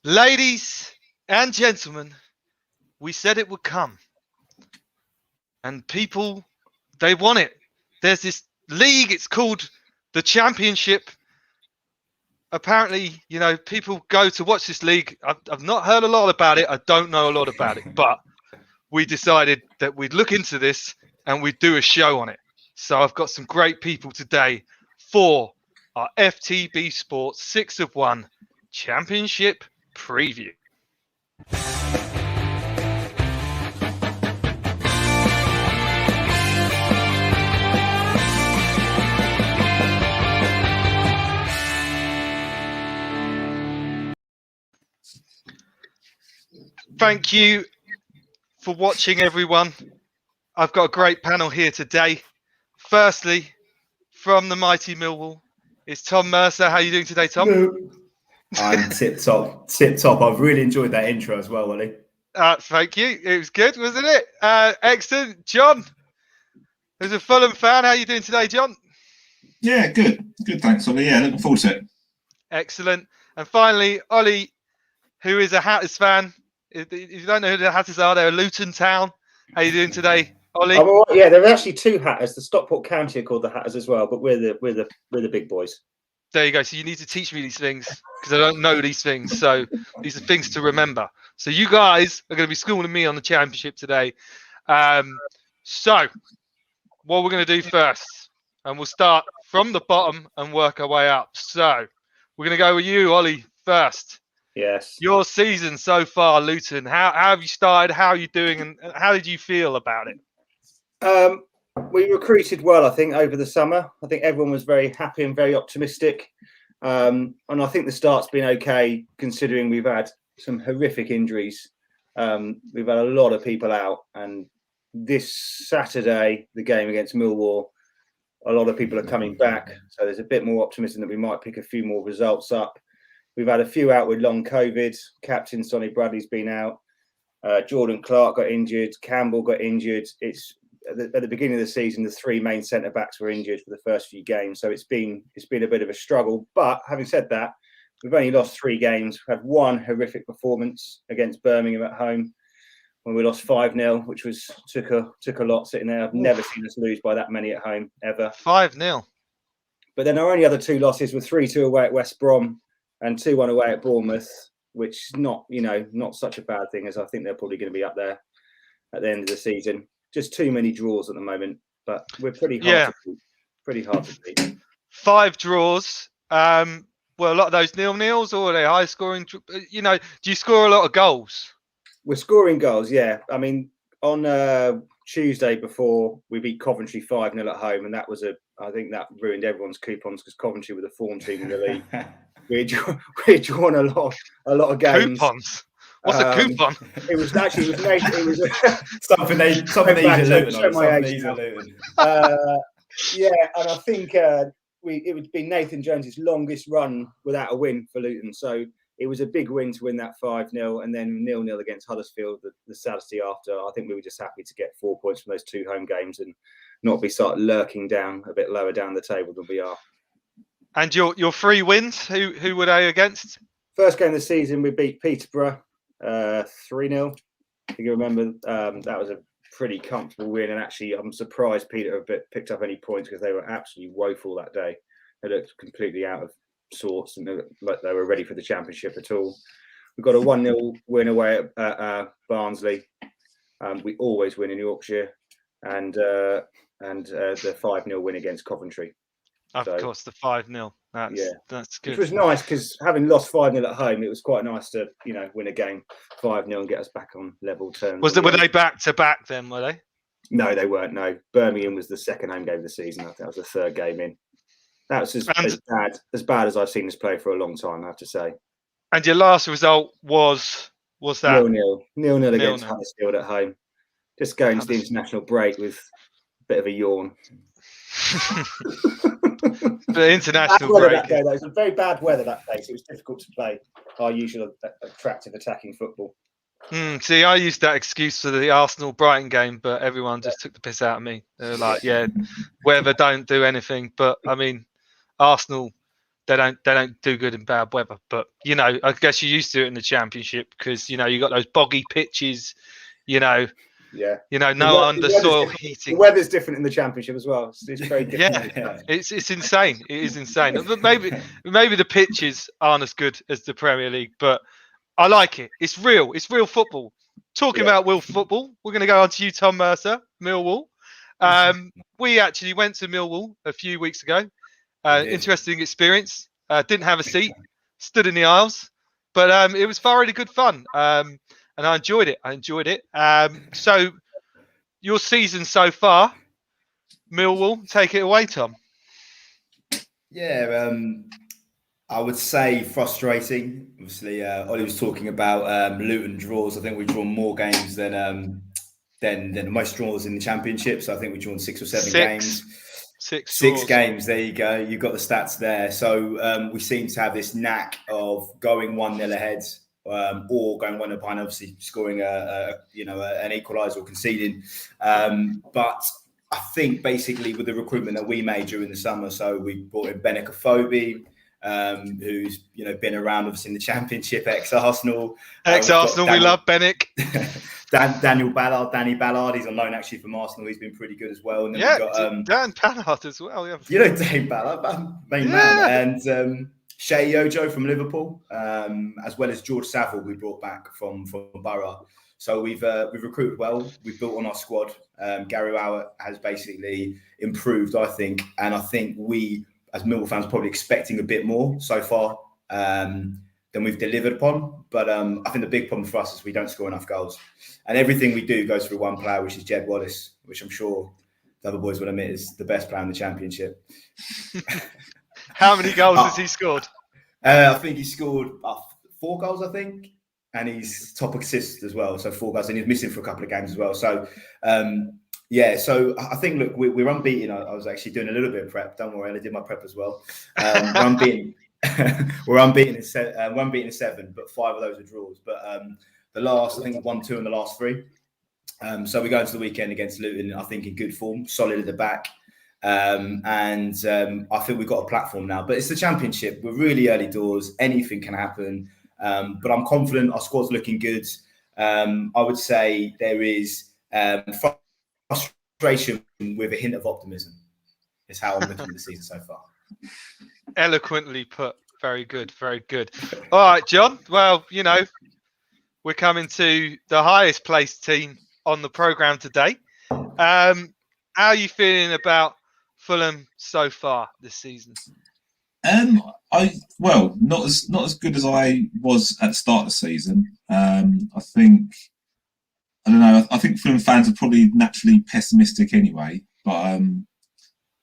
Ladies and gentlemen, we said it would come. And people, they want it. There's this league, it's called the Championship. Apparently, people go to watch this league. I've not heard a lot about it. I don't know a lot about it. But we decided that we'd look into this and we'd do a show on it. So I've got some great people today for our FTB Sports 6 of 1 Championship preview. Thank you for watching, everyone. I've got a great panel here today. Firstly, from the mighty Millwall, it's Tom Mercer. How are you doing today, Tom? I'm tip top. I've really enjoyed that intro as well, Ollie. Thank you. It was good, wasn't it? Excellent. John, who's a Fulham fan. How are you doing today, John? Yeah, good. Good, thanks, Ollie. Yeah, looking forward to it. Excellent. And finally, Ollie, who is a Hatters fan. If you don't know who the Hatters are, they're a Luton town. How are you doing today, Ollie? Yeah, there are actually two Hatters. The Stockport County are called the Hatters as well, but we're the big boys. There you go. So you need to teach me these things because I don't know these things. So these are things to remember. So you guys are going to be schooling me on the Championship today. So what we're going to do first, and we'll start from the bottom and work our way up. So we're going to go with you, Ollie, first. Yes. Your season so far, Luton. How have you started? How are you doing? And how did you feel about it? We recruited well, I think, over the summer. I think everyone was very happy and very optimistic. And I think the start's been okay, considering we've had some horrific injuries. We've had a lot of people out. And this Saturday, the game against Millwall, a lot of people are coming back. So there's a bit more optimism that we might pick a few more results up. We've had a few out with long COVID. Captain Sonny Bradley's been out. Jordan Clark got injured. Campbell got injured. It's at the beginning of the season, the three main centre backs were injured for the first few games. So it's been a bit of a struggle. But having said that, we've only lost 3 games. We've had one horrific performance against Birmingham at home when we lost 5-0, which took a lot sitting there. I've never seen us lose by that many at home ever. 5-0. But then our only other 2 losses were 3-2 away at West Brom and 2-1 away at Bournemouth, which is not such a bad thing, as I think they're probably going to be up there at the end of the season. Just too many draws at the moment, but we're pretty hard to beat. 5 draws. Well, a lot of those 0-0s, or are they high scoring? Do you score a lot of goals? We're scoring goals, yeah. I mean, on Tuesday before, we beat Coventry 5-0 at home, and I think that ruined everyone's coupons because Coventry were the form team in the league. We'd drawn a lot of games. Coupons. What's a coupon? It was something they use at Luton. Yeah, and I think it would be Nathan Jones's longest run without a win for Luton. So it was a big win to win that 5-0, and then 0-0 against Huddersfield the Saturday after. I think we were just happy to get 4 points from those 2 home games and not be lurking down a bit lower down the table than we are. And your 3 wins, who were they against? First game of the season, we beat Peterborough 3-0. If you remember, that was a pretty comfortable win. And actually, I'm surprised Peter picked up any points because they were absolutely woeful that day. They looked completely out of sorts and like they were ready for the Championship at all. We got a 1-0 win away at Barnsley. We always win in Yorkshire, and the 5-0 win against Coventry. Of course, the 5-0. That's good. Which was nice because having lost 5-0 at home, it was quite nice to win a game 5-0 and get us back on level terms. Were they back to back then? Were they? No, they weren't. No, Birmingham was the second home game of the season. I think that was the 3rd game in. That was as bad as I've seen us play for a long time, I have to say. And your last result was that 0-0 against Huddersfield at home. Just going to the international break with a bit of a yawn. The international break. It was a very bad weather that day, so it was difficult to play our usual attractive attacking football. See, I used that excuse for the Arsenal-Brighton game, but everyone just took the piss out of me. They were like, yeah, weather don't do anything. But, I mean, Arsenal they don't do good in bad weather. But I guess you're used to it in the Championship because you got those boggy pitches. Yeah. No undersoil heating. The weather's different in the Championship as well. It's very different. Yeah, it's insane. It is insane. But maybe the pitches aren't as good as the Premier League, but I like it. It's real. It's real football. Talking about real football, we're going to go on to you, Tom Mercer, Millwall. We actually went to Millwall a few weeks ago. Interesting experience. Didn't have a seat, stood in the aisles, but it was thoroughly good fun. And I enjoyed it. So your season so far, Millwall, take it away, Tom. Yeah, I would say frustrating. Obviously, Ollie was talking about Luton draws. I think we've drawn more games than most draws in the Championship. So I think we've drawn 6 or 7 games. Six games. There you go. You've got the stats there. So we seem to have this knack of going 1-0 ahead. Or going 1-0 behind, obviously scoring an equaliser or conceding. But I think basically with the recruitment that we made during the summer, so we brought in Benik Afobe, who's been around obviously in the Championship, ex-Arsenal. We love Benik. Danny Ballard, he's on loan actually from Arsenal. He's been pretty good as well. And then we've got Dan Ballard as well. Yeah. Dane Ballard, main man, and Shea Yojo from Liverpool, as well as George Saville we brought back from Borough. So we've recruited well. We've built on our squad. Gary Rowett has basically improved, I think, and I think we, as Millwall fans, are probably expecting a bit more so far than we've delivered upon. But I think the big problem for us is we don't score enough goals, and everything we do goes through one player, which is Jed Wallace, which I'm sure the other boys will admit is the best player in the Championship. How many goals has he scored? I think he scored 4 goals, I think. And he's top assist as well. So 4 goals. And he's missing for a couple of games as well. So, so I think, look, we're unbeaten. I was actually doing a little bit of prep. Don't worry, I did my prep as well. We're unbeaten. We're unbeaten in 7, but 5 of those are draws. But the last, I think 1-2 in the last 3. So we go into the weekend against Luton, I think in good form, solid at the back. I think we've got a platform now, but it's the Championship. We're really early doors. Anything can happen. But I'm confident our squad's looking good. I would say there is frustration with a hint of optimism. Is how I'm looking at the season so far. Eloquently put. Very good. Very good. All right, John. Well, we're coming to the highest placed team on the programme today. How are you feeling about Fulham so far this season? Not as good as I was at the start of the season. I think Fulham fans are probably naturally pessimistic anyway. But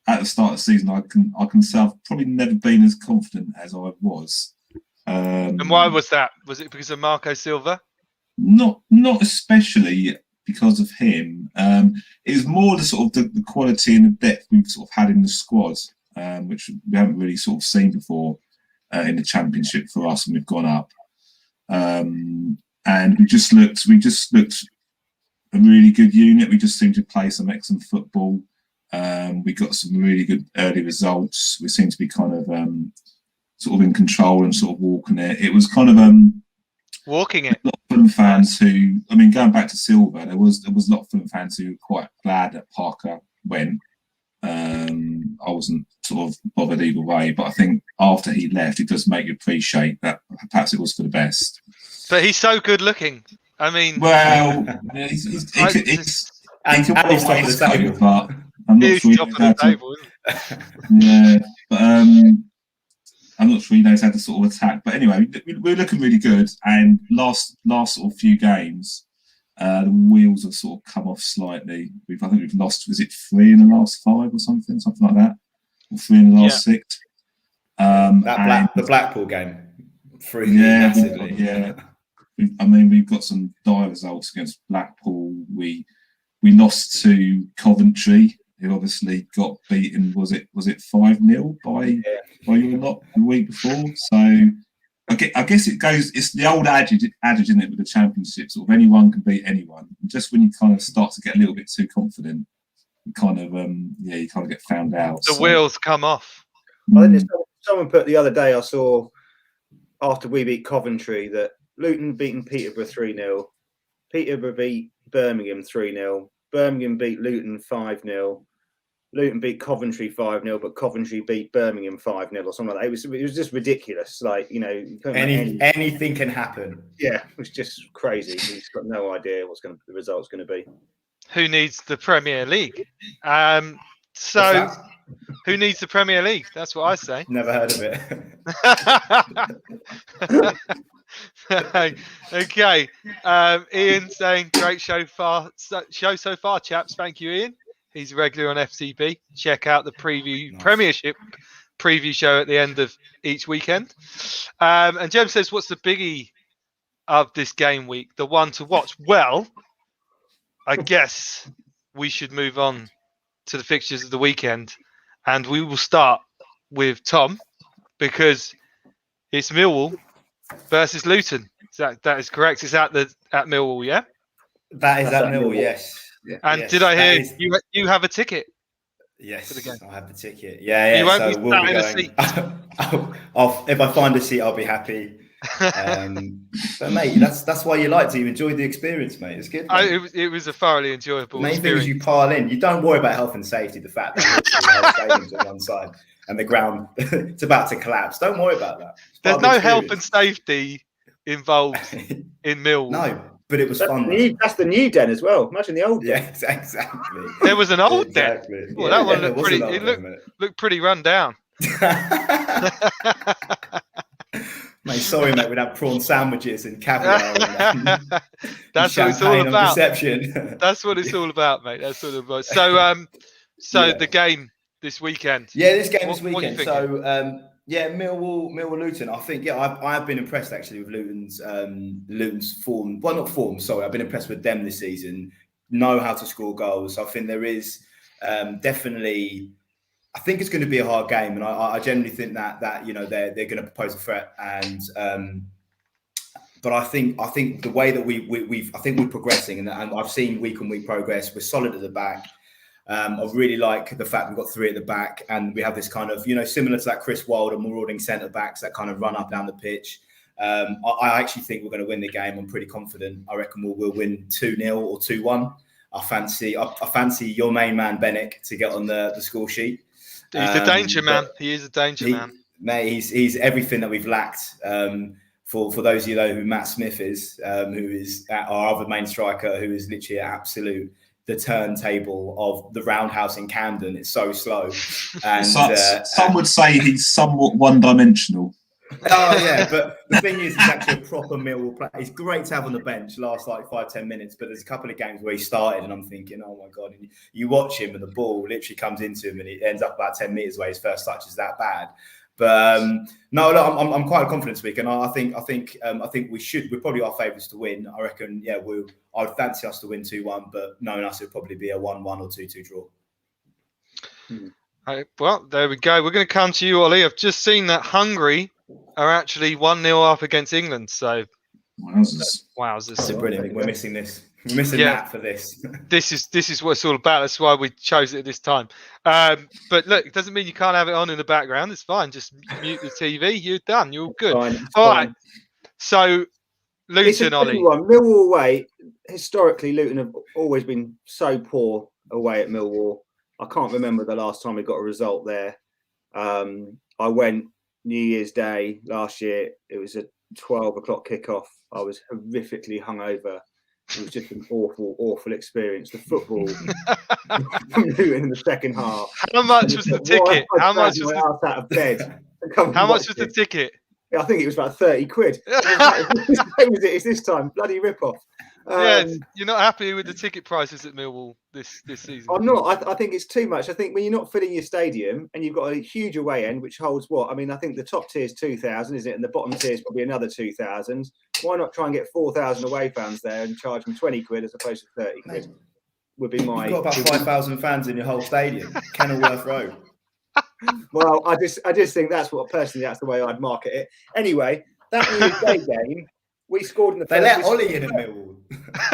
at the start of the season, I can say I've probably never been as confident as I was. And why was that? Was it because of Marco Silva? Not especially because of him. It was more the sort of the quality and the depth we've sort of had in the squad, which we haven't really sort of seen before in the Championship for us, and we've gone up. And we just looked a really good unit. We just seemed to play some excellent football. We got some really good early results. We seemed to be kind of sort of in control and sort of walking it. It was kind of walking it. A lot of Fulham fans who, going back to Silva, there was a lot of Fulham fans who were quite glad that Parker went. I wasn't sort of bothered either way, but I think after he left, it does make you appreciate that perhaps it was for the best. But he's so good looking. He's top of the table, but I'm not sure top of the table. Yeah, but I'm not sure he knows how to sort of attack. But anyway, we're looking really good. And last sort of few games, the wheels have sort of come off slightly. I think we've lost, was it 3 in the last 5 or something like that? Or 3 in the last 6? The Blackpool game. 3 massively. Yeah. We've got some dire results against Blackpool. We lost to Coventry, who obviously got beaten. Was it 5-0 by your lot the week before? So I guess it goes. It's the old adage, isn't it, with the Championship? Sort of anyone can beat anyone. And just when you kind of start to get a little bit too confident, you kind of get found out. The wheels come off. I think there's Someone put the other day, I saw after we beat Coventry that Luton beaten Peterborough 3-0, Peterborough beat Birmingham 3-0, Birmingham beat Luton 5-0, Luton beat Coventry 5-0, but Coventry beat Birmingham 5-0 or something like that. It was just ridiculous. Like, you know, anything can happen. Yeah, it was just crazy. He's got no idea the result's going to be. Who needs the Premier League? Who needs the Premier League? That's what I say. Never heard of it. Okay. Ian saying great show so far, chaps. Thank you, Ian. He's a regular on FCB. Check out the Premiership preview show at the end of each weekend. And Jem says, what's the biggie of this game week? The one to watch? Well, I guess we should move on to the fixtures of the weekend. And we will start with Tom, because it's Millwall versus Luton. That is correct. It's at Millwall, yeah? That is at Millwall, yes. Yeah. And did I hear you have a ticket? Yes, I have the ticket. Yeah. You won't be sat in a seat. If I find a seat, I'll be happy. But mate, that's why you liked it. You enjoyed the experience, mate. It's good. It was a thoroughly enjoyable main experience. Thing is you pile in. You don't worry about health and safety. The fact that the whole stadium's on one side and the ground it's about to collapse. Don't worry about that. There's no health and safety involved in Millwall. No. But it was fun. That's the new den as well. Imagine the old den. Yeah, exactly. There was an old den. Well, that one looked pretty. It looked pretty run down. Mate, sorry, mate. We'd have prawn sandwiches and caviar. That's what it's all about. Reception. That's what it's all about, mate. That's what it's about. So, the game this weekend. Yeah, this game this weekend. So, Millwall Luton. I think I've been impressed actually with Luton's form. Well, not form. Sorry, I've been impressed with them this season. Know how to score goals. I think there is definitely. I think it's going to be a hard game, and I generally think that you know they're going to propose a threat. And but I think the way that we're progressing, and I've seen week on week progress. We're solid at the back. I really like the fact we've got three at the back, and we have this kind of, you know, similar to that Chris Wilder marauding centre backs that kind of run up down the pitch. I actually think we're going to win the game. I'm pretty confident. I reckon we'll win 2-0 or 2-1. I fancy your main man Bennett to get on the score sheet. He's a danger man. He is a danger man. Mate, he's everything that we've lacked. For those of you know who Matt Smith is, who is our other main striker, who is literally absolute. The turntable of the roundhouse in Camden. It's so slow. And some would say he's somewhat one-dimensional. Oh yeah, but the thing is, he's actually a proper Millwall player. He's great to have on the bench, last like 5-10 minutes. But there's a couple of games where he started, and I'm thinking, oh my god! And you watch him, and the ball literally comes into him, and he ends up about 10 meters away. His first touch is that bad. But no, look, I'm quite confident this week, and I think we're probably our favourites to win. I reckon, yeah, I'd fancy us to win 2-1, but knowing us, it'll probably be a 1-1 or 2-2 draw. Well, there we go. We're going to come to you, Ollie. I've just seen that Hungary are actually 1-0 up against England. So, wowzers! So brilliant. We're missing this. We're missing that for this. This is what it's all about. That's why we chose it at this time. But look, it doesn't mean you can't have it on in the background. It's fine. Just mute the TV. You're done. You're good. All right. So, Luton, Ollie. Millwall away. Historically, Luton have always been so poor away at Millwall. I can't remember the last time we got a result there. I went New Year's Day last year. It was a 12 o'clock kickoff. I was horrifically hungover. It was just an awful experience. The football from Luton in the second half. How much was the ticket? How much was out of bed? How much was the ticket? I think it was about 30 quid. It's this time. Bloody rip-off. You're not happy with the ticket prices at Millwall this season? I'm not. I think it's too much. I think when you're not filling your stadium and you've got a huge away end, which holds what? I mean, I think the top tier is 2,000, isn't it? And the bottom tier is probably another 2,000. Why not try and get 4,000 away fans there and charge them 20 quid as opposed to 30 quid? Would be my. You've got about 5,000 fans in your whole stadium. Kenilworth Road. Well, I just think that's the way I'd market it. Anyway, that New Year's Day game, we scored in the. They let Ollie in the Millwall.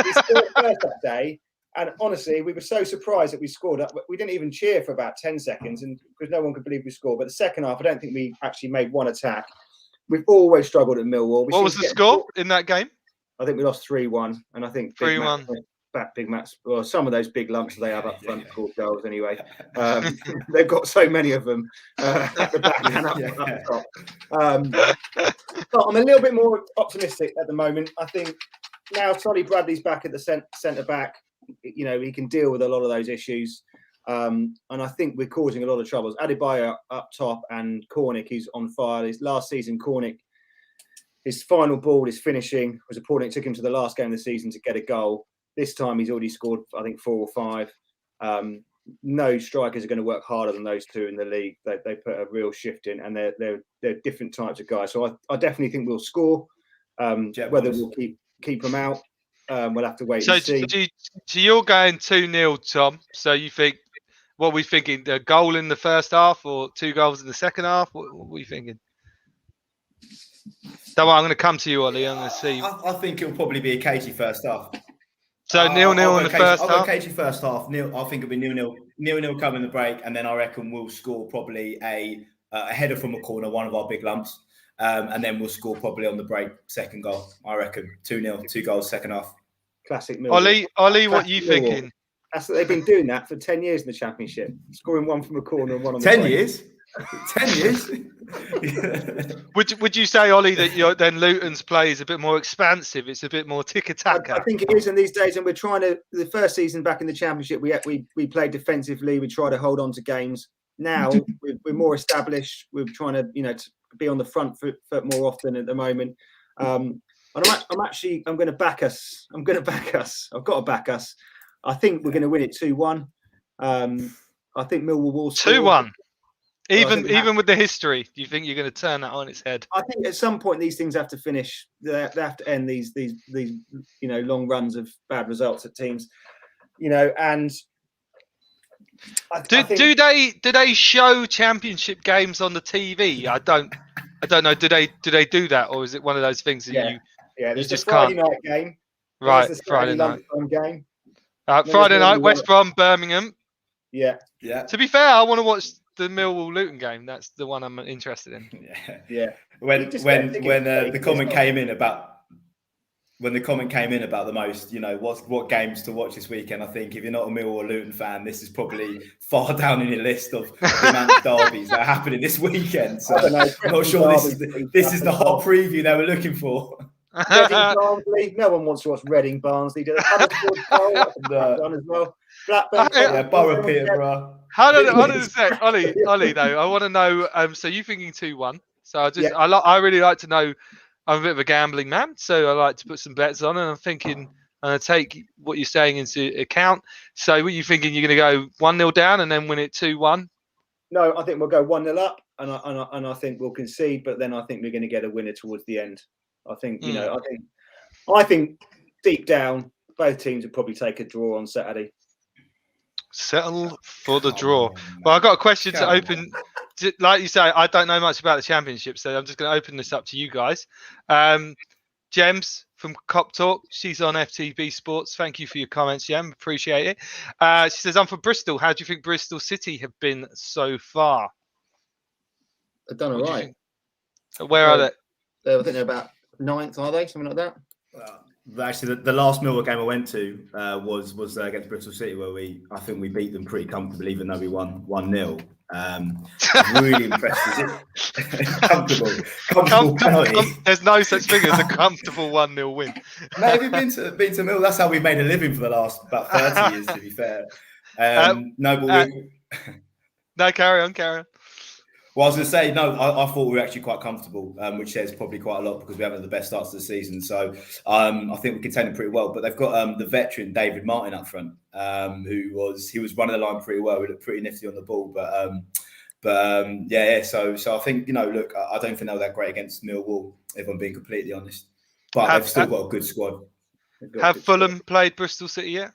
We scored first that day, And honestly, we were so surprised that we scored. We didn't even cheer for about 10 seconds, and because no one could believe we scored. But the second half, I don't think we actually made one attack. We've always struggled at Millwall. What was the score in that game? I think we lost 3-1, and I think 3-1. Big Matt's. Well, some of those big lumps they have up front scored goals anyway. They've got so many of them at the back and up top. But I'm a little bit more optimistic at the moment. I think now Solly Bradley's back at the centre back. You know, he can deal with a lot of those issues. And I think we're causing a lot of troubles. Adebayo up top and Cornick, who's on fire. His last season, Cornick, his final ball, his finishing was important. It took him to the last game of the season to get a goal. This time he's already scored, I think, 4 or 5. No strikers are going to work harder than those two in the league. They put a real shift in, and they're different types of guys. So I definitely think we'll score. Whether we'll keep them out, we'll have to wait and see. So you're going 2-0, Tom. So you think, what are we thinking? A goal in the first half or 2 goals in the second half? What are we thinking? Don't worry, I'm going to come to you, Ollie. I'm going to see. I think it'll probably be a cagey first half. So 0-0 in the first half? I'll go cagey first half. I think it'll be 0-0. 0-0 come in the break, and then I reckon we'll score probably a header from a corner, one of our big lumps. And then we'll score probably on the break, second goal. I reckon 2-0, 2 goals, second half. Classic Millwall. Ollie, what are you thinking? That's they've been doing that for 10 years in the Championship, scoring one from a corner and one on the 10 break. years? 10 years? Would you say, Ollie, that then Luton's play is a bit more expansive? It's a bit more tiki-taka? I think it is in these days, and we're trying to. The first season back in the Championship, we played defensively. We try to hold on to games. Now we're more established. We're trying to to be on the front foot more often at the moment. And I'm going to back us. I've got to back us. I think we're going to win it 2-1. I think Millwall will score. 2-1. Even with the history, do you think you're going to turn that on its head? I think at some point these things have to finish. They have to end these long runs of bad results at teams. And do they show Championship games on the TV? I don't know. Do they do that, or is it one of those things that you there's just the Friday can't? night game, Right, there's the Friday night game. Friday night, West Brom, Birmingham. Yeah. To be fair, I want to watch the Millwall Luton game. That's the one I'm interested in. Yeah. When the comment came in about the most, what games to watch this weekend, I think if you're not a Millwall or Luton fan, this is probably far down in your list of the amount of derbies that are happening this weekend. So I'm not sure this is the hot preview they were looking for. Reading Barnsley. No one wants to watch Reading Barnsley. Did one as well. Blackburn. Borough Peterborough. Hold on a sec, Ollie. Though I want to know. So you thinking 2-1? So I really like to know. I'm a bit of a gambling man, so I like to put some bets on, and I'm thinking I'm going to take what you're saying into account. So what are you thinking? You're going to go 1-0 down and then win it 2-1? No, I think we'll go 1-0 up, and I think we'll concede, but then I think we're going to get a winner towards the end. I think I think deep down both teams would probably take a draw on Saturday. Settle for the draw. Well, I've got a question to open. Like you say, I don't know much about the Championship, so I'm just going to open this up to you guys. Gems from Cop Talk, she's on FTB Sports. Thank you for your comments, Gem. Appreciate it. She says, I'm from Bristol. How do you think Bristol City have been so far? They've done all right. Where are they? I think they're about 9th, are they? Something like that? Actually, the last Millwall game I went to was against Bristol City, where I think we beat them pretty comfortably, even though we won 1-0. Really impressive. Comfortable penalty. There's no such thing as a comfortable 1-0 win. Mate, have you been to Millwall? That's how we've made a living for the last about 30 years, to be fair. No, carry on. Well, I was going to say, no, I thought we were actually quite comfortable, which says probably quite a lot because we haven't had the best starts of the season. So I think we contained them pretty well. But they've got the veteran David Martin up front, he was running the line pretty well. We looked pretty nifty on the ball. So I think, look, I don't think they were that great against Millwall, if I'm being completely honest. But they've still got a good squad. Have Fulham played Bristol City yet?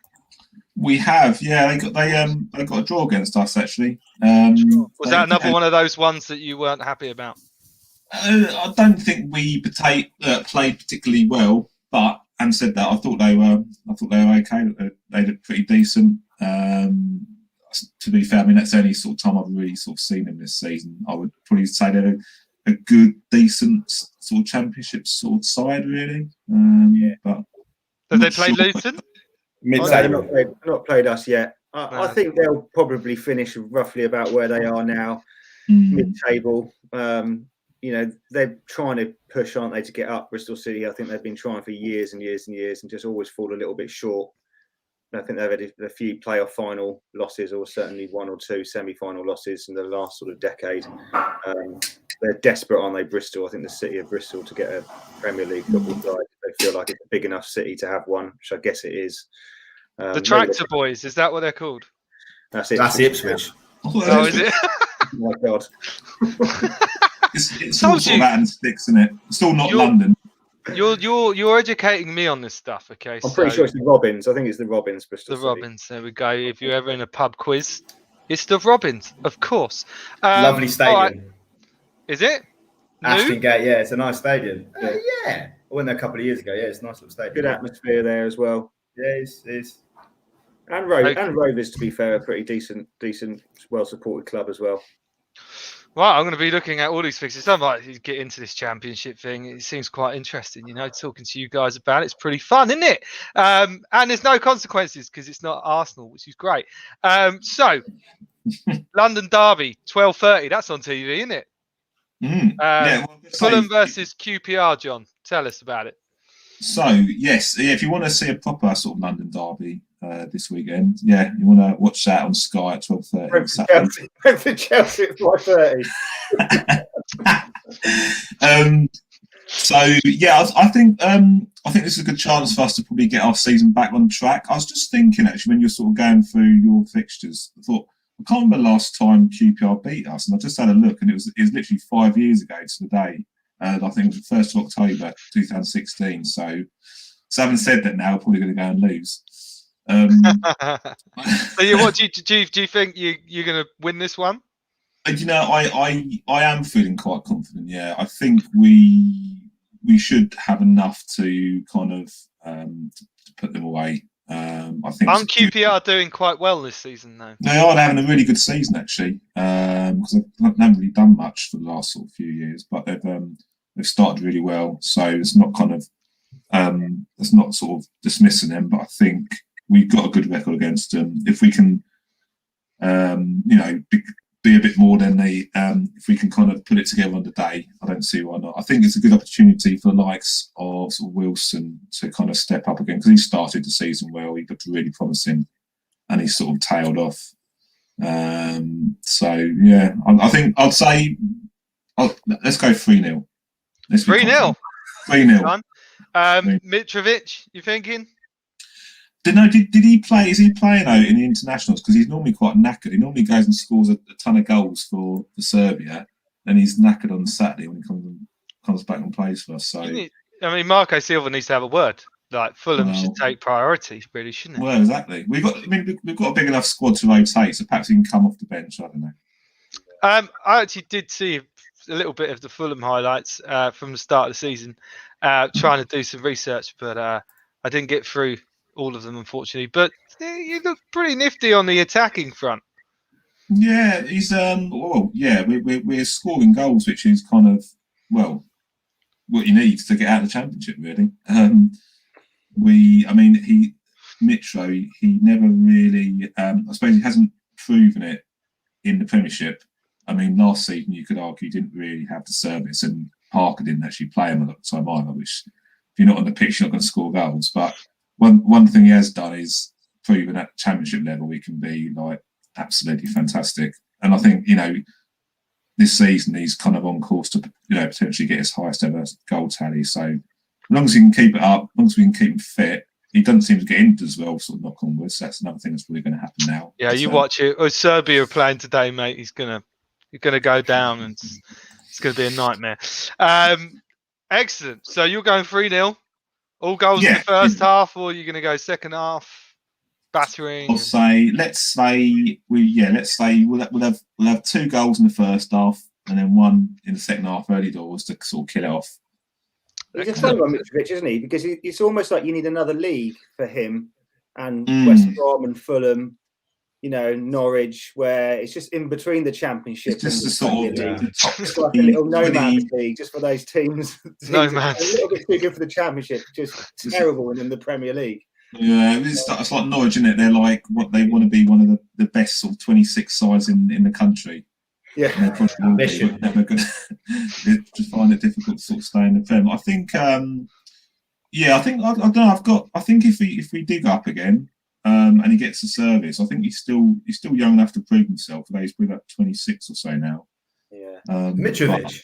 We have, they got a draw against us actually. Was that another one of those ones that you weren't happy about? I don't think we played particularly well, but and said that I thought they were okay. They looked pretty decent. To be fair, I mean that's the only sort of time I've really sort of seen them this season. I would probably say they're a good, decent sort of championship sort of side, really. But have they played Luton? Mid-table. They've not played us yet. No. I think they'll probably finish roughly about where they are now, mid-table. They're trying to push, aren't they, to get up Bristol City. I think they've been trying for years and years and years and just always fall a little bit short. I think they've had a few playoff final losses, or certainly one or two semi-final losses in the last sort of decade. They're desperate, aren't they, Bristol? I think the city of Bristol to get a Premier League football side. They feel like it's a big enough city to have one, which I guess it is. The Tractor Boys, is that what they're called? That's it. That's Ipswich. Oh, is it? Oh my God. It's all sort of out and sticks, isn't it? It's still not London. You're educating me on this stuff, okay? I'm pretty sure it's the Robins. I think it's the Robins, Bristol City. Robins, there we go. If you're ever in a pub quiz, it's the Robins, of course. Lovely stadium. Right. Is it? Ashton Gate, yeah, it's a nice stadium. Yeah. I went there a couple of years ago. Yeah, it's a nice little stadium. Good atmosphere there as well. Yeah, it is. And Rovers, to be fair, a pretty decent, well-supported club as well. Right, I'm going to be looking at all these fixtures. I might get into this championship thing. It seems quite interesting, talking to you guys about it. It's pretty fun, isn't it? And there's no consequences because it's not Arsenal, which is great. So, London Derby, 12:30. That's on TV, isn't it? Fulham versus QPR, John. Tell us about it. So, yes, if you want to see a proper sort of London derby this weekend, you want to watch that on Sky at 12:30. For Chelsea at 5:30. I think this is a good chance for us to probably get our season back on track. I was just thinking, actually, when you're sort of going through your fixtures, I thought, I can't remember the last time QPR beat us, and I just had a look, and it was literally 5 years ago to the day. I think it was the 1st of October 2016. So having said that, now we're probably going to go and lose. So what do you think you're going to win this one? I am feeling quite confident. Yeah, I think we should have enough to kind of to put them away. I think. Aren't QPR doing quite well this season, though? They are having a really good season, actually, because they haven't really done much for the last sort of few years, but they've started really well. So it's not kind of it's not sort of dismissing them, but I think we've got a good record against them. If we can, be a bit more than they, if we can kind of put it together on the day, I don't see why not. I think it's a good opportunity for the likes of sort of Wilson to kind of step up again, because he started the season well, he looked really promising, and he sort of tailed off. I think I'd say let's go 3-0. 3-0. 3-0. Mitrovic, you thinking? Did he play? Is he playing out in the internationals? Because he's normally quite knackered. He normally goes and scores a ton of goals for Serbia, and he's knackered on Saturday when he comes back and plays for us. So Marco Silva needs to have a word. Like Fulham should take priority, really, shouldn't it? Well, exactly. We've got a big enough squad to rotate, so perhaps he can come off the bench. I don't know. I actually did see a little bit of the Fulham highlights from the start of the season, trying to do some research, but I didn't get through all of them, unfortunately. But you look pretty nifty on the attacking front. Yeah, he's we're scoring goals, which is kind of what you need to get out of the Championship, really. Mitro, he never really, I suppose he hasn't proven it in the Premiership. I mean, last season you could argue he didn't really have the service, and Parker didn't actually play him a lot of the time either, which if you're not on the pitch, you're not going to score goals. But one thing he has done is proven at Championship level he can be like absolutely fantastic. And I think, this season he's kind of on course to, potentially get his highest ever goal tally. So as long as he can keep it up, as long as we can keep him fit, he doesn't seem to get injured as well, sort of knock on wood. So that's another thing that's probably going to happen now. Yeah, you watch it. Oh, Serbia are playing today, mate. He's gonna go down, and it's gonna be a nightmare. Excellent. So you're going 3-0, all goals in the first half, or you're gonna go second half battering? Let's say we'll have 2 goals in the first half, and then 1 in the second half, early doors, to sort of kill it off. He's a fun one, Mitrovic, isn't he? Because it's almost like you need another league for him and Mm. West Brom and Fulham, Norwich, where it's just in between the Championship It's just and the sort of Premier League. the top It's like a little no 20. man's league just for those teams. No that are man's. a little bit too good for the Championship, just terrible in the Premier League. Yeah, it's like Norwich, isn't it? They're like what they want to be, one of the best sort of 26 sides in the country. Yeah, And they probably will be, Ambition. but never going to just find it difficult to sort of stay in the Prem. I think, I don't know. I think if we dig up again, and he gets the service, I think he's still young enough to prove himself. He's been about 26 or so now. yeah. Mitrovic.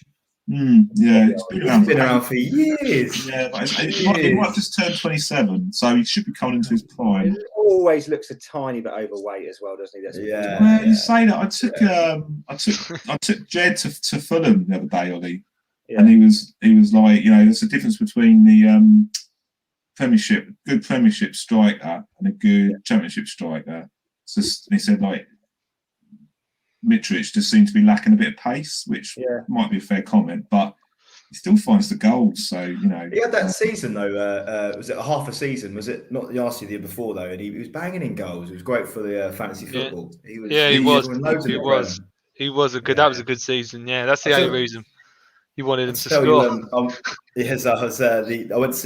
It's Been around for years. Yeah, but he might just turn 27, so he should be coming into his prime. He always looks a tiny bit overweight as well, doesn't he? Yeah. Well, you say that. I took Jed to Fulham the other day, Ollie, and he was like, there's a difference between the good Premiership striker and a good Championship striker. So he said like Mitrovic just seemed to be lacking a bit of pace, which might be a fair comment, but he still finds the goals. So he had that season though. Was it a half a season? Was it not the RC the year before though? And he was banging in goals. It was great for the fantasy football. He was. He was a good. That was a good season. Yeah, that's the only reason. He wanted him to score. I watched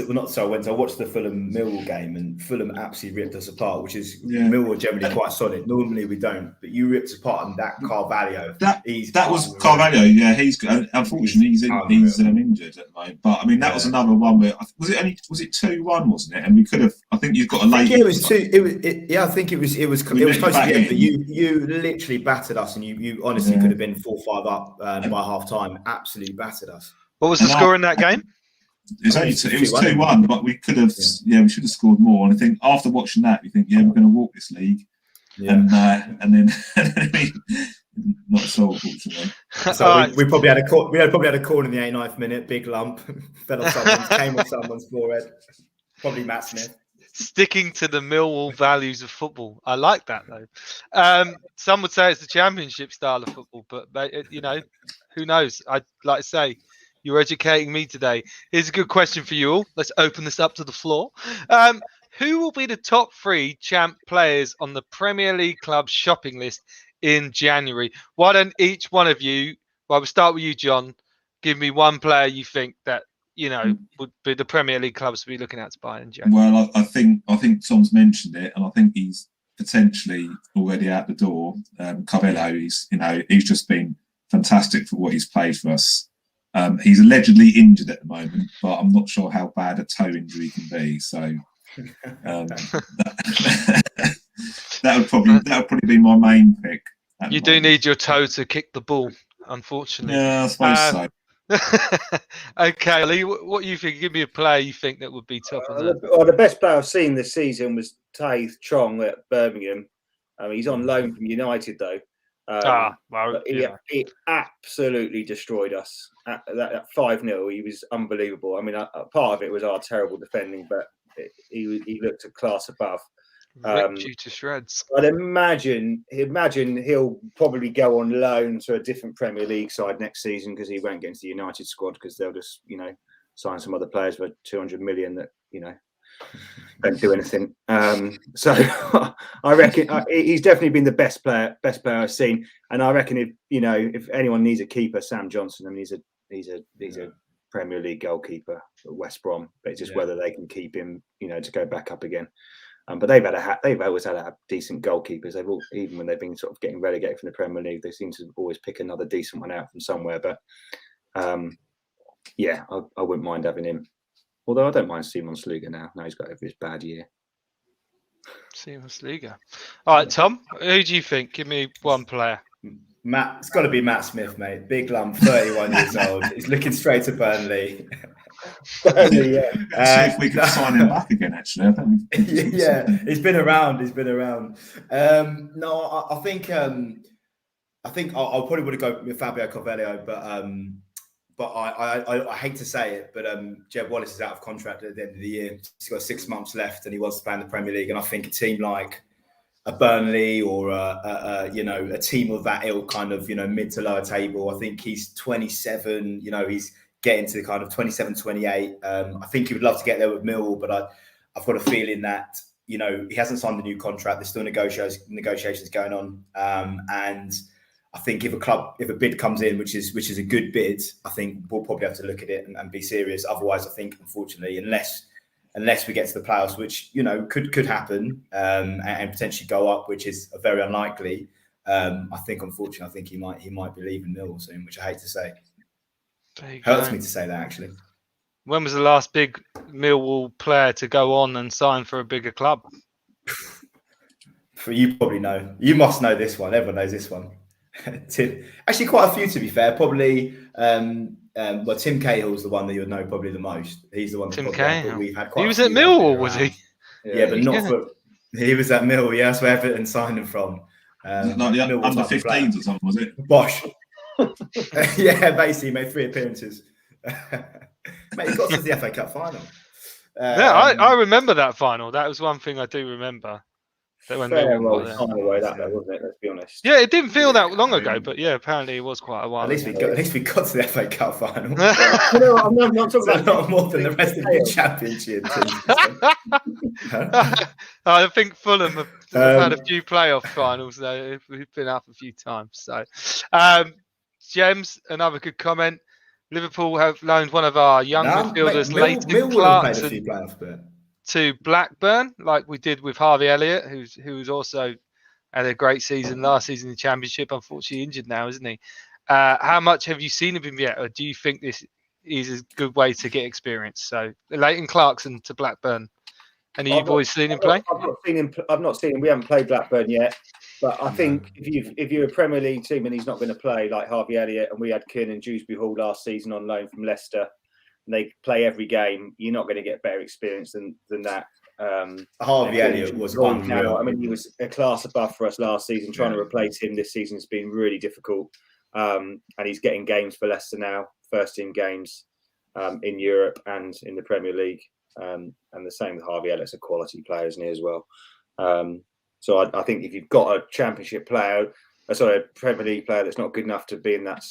the Fulham Millwall game, and Fulham absolutely ripped us apart. Which is Millwall generally quite solid. Normally we don't, but you ripped apart, and that Carvalho. That was Carvalho. Yeah, he's unfortunately he's injured at the moment. But I mean that was another one where was it 2-1, wasn't it? And we could have. I think you've got a late. It was 2. I think it was close to the end. But you literally battered us, and you honestly could have been 4-5 up by half time. Absolutely battered us. What was the score in that game? It was 2-1, but we could have. We should have scored more. And I think after watching that, we think, we're going to walk this league, and then not so, unfortunately. So we probably had a corner in the 89th minute. Big lump fell off came off someone's forehead. Probably Matt Smith. Sticking to the Millwall values of football. I like that though. Some would say it's the Championship style of football, but who knows? I'd like to say you're educating me today. Here's a good question for you all. Let's open this up to the floor. Who will be the top 3 champ players on the Premier League club shopping list in January? Why don't each one of you, we'll start with you, John, give me one player you think that would be the Premier League clubs to be looking at to buy in January? Well, I think Tom's mentioned it, and I think he's potentially already out the door. Carvalho, he's just been fantastic for what he's played for us. He's allegedly injured at the moment, but I'm not sure how bad a toe injury can be. So that would probably be my main pick. You do need your toe to kick the ball, unfortunately. Yeah, I suppose so. Okay, Lee, what do you think? Give me a player you think that would be top on that. Well, the best player I've seen this season was Taith Chong at Birmingham. He's on loan from United though. He absolutely destroyed us at that 5-0. He was unbelievable. I mean, part of it was our terrible defending, but he looked a class above. Ripped you to shreds. I'd imagine he'll probably go on loan to a different Premier League side next season because he won't get into the United squad because they'll just sign some other players for 200 million that don't do anything. So I reckon he's definitely been the best player I've seen, and I reckon if anyone needs a keeper, Sam Johnson. I mean, he's a Premier League goalkeeper at West Brom, but it's just whether they can keep him, to go back up again. But they've always had decent goalkeepers. Even when they've been sort of getting relegated from the Premier League, they seem to always pick another decent one out from somewhere. But I wouldn't mind having him. Although I don't mind Simon Sluga now. Now he's got over his bad year. Simon Sluga. All right, Tom, who do you think? Give me one player. Matt, it's got to be Matt Smith, mate. Big lump, 31 years old. He's looking straight to Burnley. Burnley, yeah. See if we can sign him back again, actually. I think he's been around. I think I'll probably would have gone with Fabio Carvalho, but I hate to say it, but Jed Wallace is out of contract at the end of the year. He's got 6 months left, and he wants to play in the Premier League. And I think a team like a Burnley or a team of that ilk, kind of mid to lower table. I think he's 27. get into kind of 27, 28. I think he would love to get there with Millwall, but I've got a feeling that, you know, he hasn't signed a new contract. There's still negotiations going on. And I think if a bid comes in, which is a good bid, I think we'll probably have to look at it and be serious. Otherwise, I think, unfortunately, unless we get to the playoffs, which, you know, could happen, and potentially go up, which is very unlikely. I think, unfortunately, he might be leaving Millwall soon, which I hate to say. Hurts me to say that, actually. When was the last big Millwall player to go on and sign for a bigger club? You probably know. You must know this one. Everyone knows this one. Tim, actually, quite a few, to be fair. Probably, Tim Cahill's the one that you'll know probably the most. He's the one. Tim Cahill. We've had quite. He was at Millwall, was he? Yeah, but not for. He was at Millwall. Yeah, that's where Everton signed him from. Like the under 15s or something, was it? Bosh. Yeah, basically, he made 3 appearances. Mate, he got to the FA Cup final. Yeah, I remember that final. That was one thing I do remember. That when Fair well time away that though, wasn't it? Let's be honest. Yeah, it didn't feel that long ago, but yeah, apparently it was quite a while. At least we got to the FA Cup final. You know, I'm not talking about not more than the rest of the championship. I think Fulham have had a few playoff finals though. We've been up a few times. So, James, another good comment. Liverpool have loaned one of our young midfielders, Leighton Clarkson, to Blackburn, like we did with Harvey Elliott, who's also had a great season last season in the Championship. Unfortunately, injured now, isn't he? How much have you seen of him yet, or do you think this is a good way to get experience? So, Leighton Clarkson to Blackburn. Any of you boys seen him play? I've not seen him. We haven't played Blackburn yet. But I think if you're a Premier League team and he's not going to play like Harvey Elliott, and we had Kiernan Dewsbury Hall last season on loan from Leicester, and they play every game, you're not going to get better experience than that. Harvey Elliott was unreal. I mean, he was a class above for us last season. Trying to replace him this season has been really difficult. And he's getting games for Leicester now, first team games in Europe and in the Premier League. And the same with Harvey Elliott's a quality player, isn't he, as well? So I think if you've got a Championship player, a Premier League player that's not good enough to be in that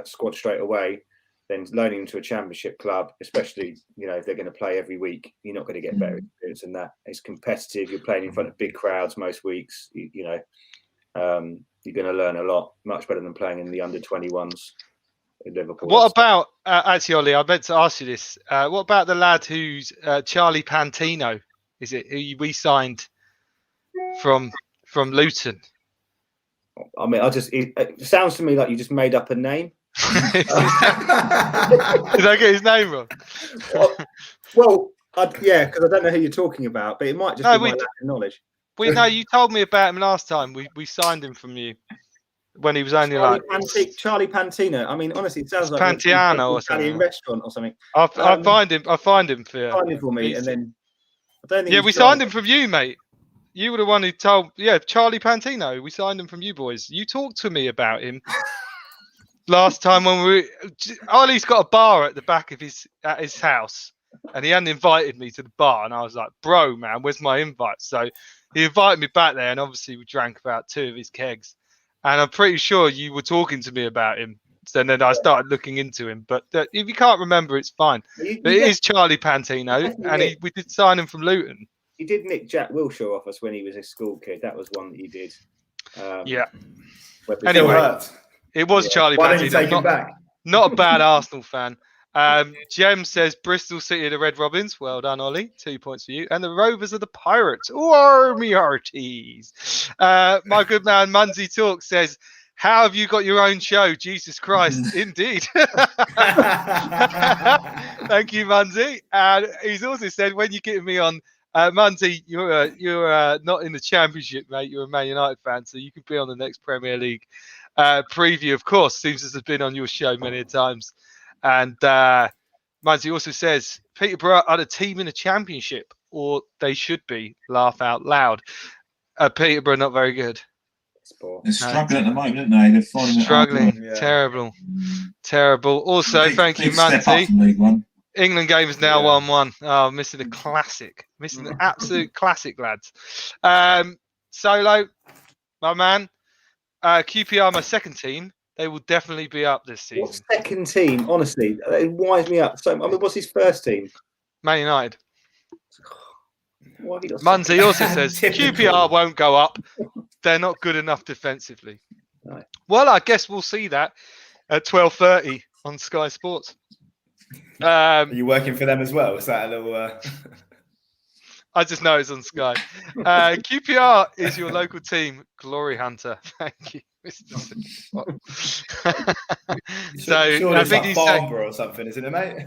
squad straight away, then loaning him to a Championship club, especially, you know, if they're going to play every week, you're not going to get better experience than that. It's competitive. You're playing in front of big crowds most weeks. You know, you're going to learn a lot, much better than playing in the under 21s in Liverpool. What about actually, Ollie? I meant to ask you this. What about the lad who's Charlie Pantino? Is it who we signed from Luton? I mean, it sounds to me like you just made up a name. Did I get his name wrong? Yeah, because I don't know who you're talking about, but it might just be my lack of knowledge. No, you told me about him last time. We signed him from you when he was only Charlie Pantino. I mean, honestly, it sounds like Pantiano or something. Italian restaurant or something. I'll find him. I'll find him for you. Find him for me, and then I don't think. Yeah, we signed him from you, mate. You were the one who told. Yeah, Charlie Pantino. We signed him from you boys. You talked to me about him last time when Ollie's got a bar at the back of his house, and he hadn't invited me to the bar, and I was like, "Bro, man, where's my invite?" So he invited me back there, and obviously we drank about 2 of his kegs, and I'm pretty sure you were talking to me about him. So then I started looking into him, but if you can't remember, it's fine. But it is Charlie Pantino, and we did sign him from Luton. He did nick Jack Wilshere off us when he was a school kid. That was one that he did. Yeah. Anyway, it was Charlie Why don't you take Pantino. him back? Not a bad Arsenal fan. Jem says Bristol City are the Red Robins. Well done, Ollie. 2 points for you. And the Rovers are the Pirates. Oh, army hearties. My good man Munsey Talk says, how have you got your own show? Jesus Christ. Indeed. Thank you, Munsey. And he's also said, when you're getting me on, Munsey, you're not in the Championship, mate. You're a Man United fan, so you can be on the next Premier League preview, of course. Seems to have been on your show many times. And Munsey also says, Peterborough are the team in the Championship, or they should be. Laugh out loud. Peterborough not very good. They're struggling at the moment, aren't they? They're finding struggling. Terrible. Also, thank you, Munsey. England game is now 1-1. Oh, missing a classic. Missing an absolute classic, lads. Solo, my man. QPR, my second team. They will definitely be up this season. What second team? Honestly, it winds me up. So, I mean, what's his first team? Man United. Why have you got Munzie second? also says Typical. QPR won't go up. They're not good enough defensively. Right. Well, I guess we'll see that at 12:30 on Sky Sports. Are you working for them as well? Is that a little? I just know it's on Sky. QPR is your local team, Glory Hunter. Thank you, Mr. So Surely I it's think like he's saying, Farnborough or something, isn't it, mate?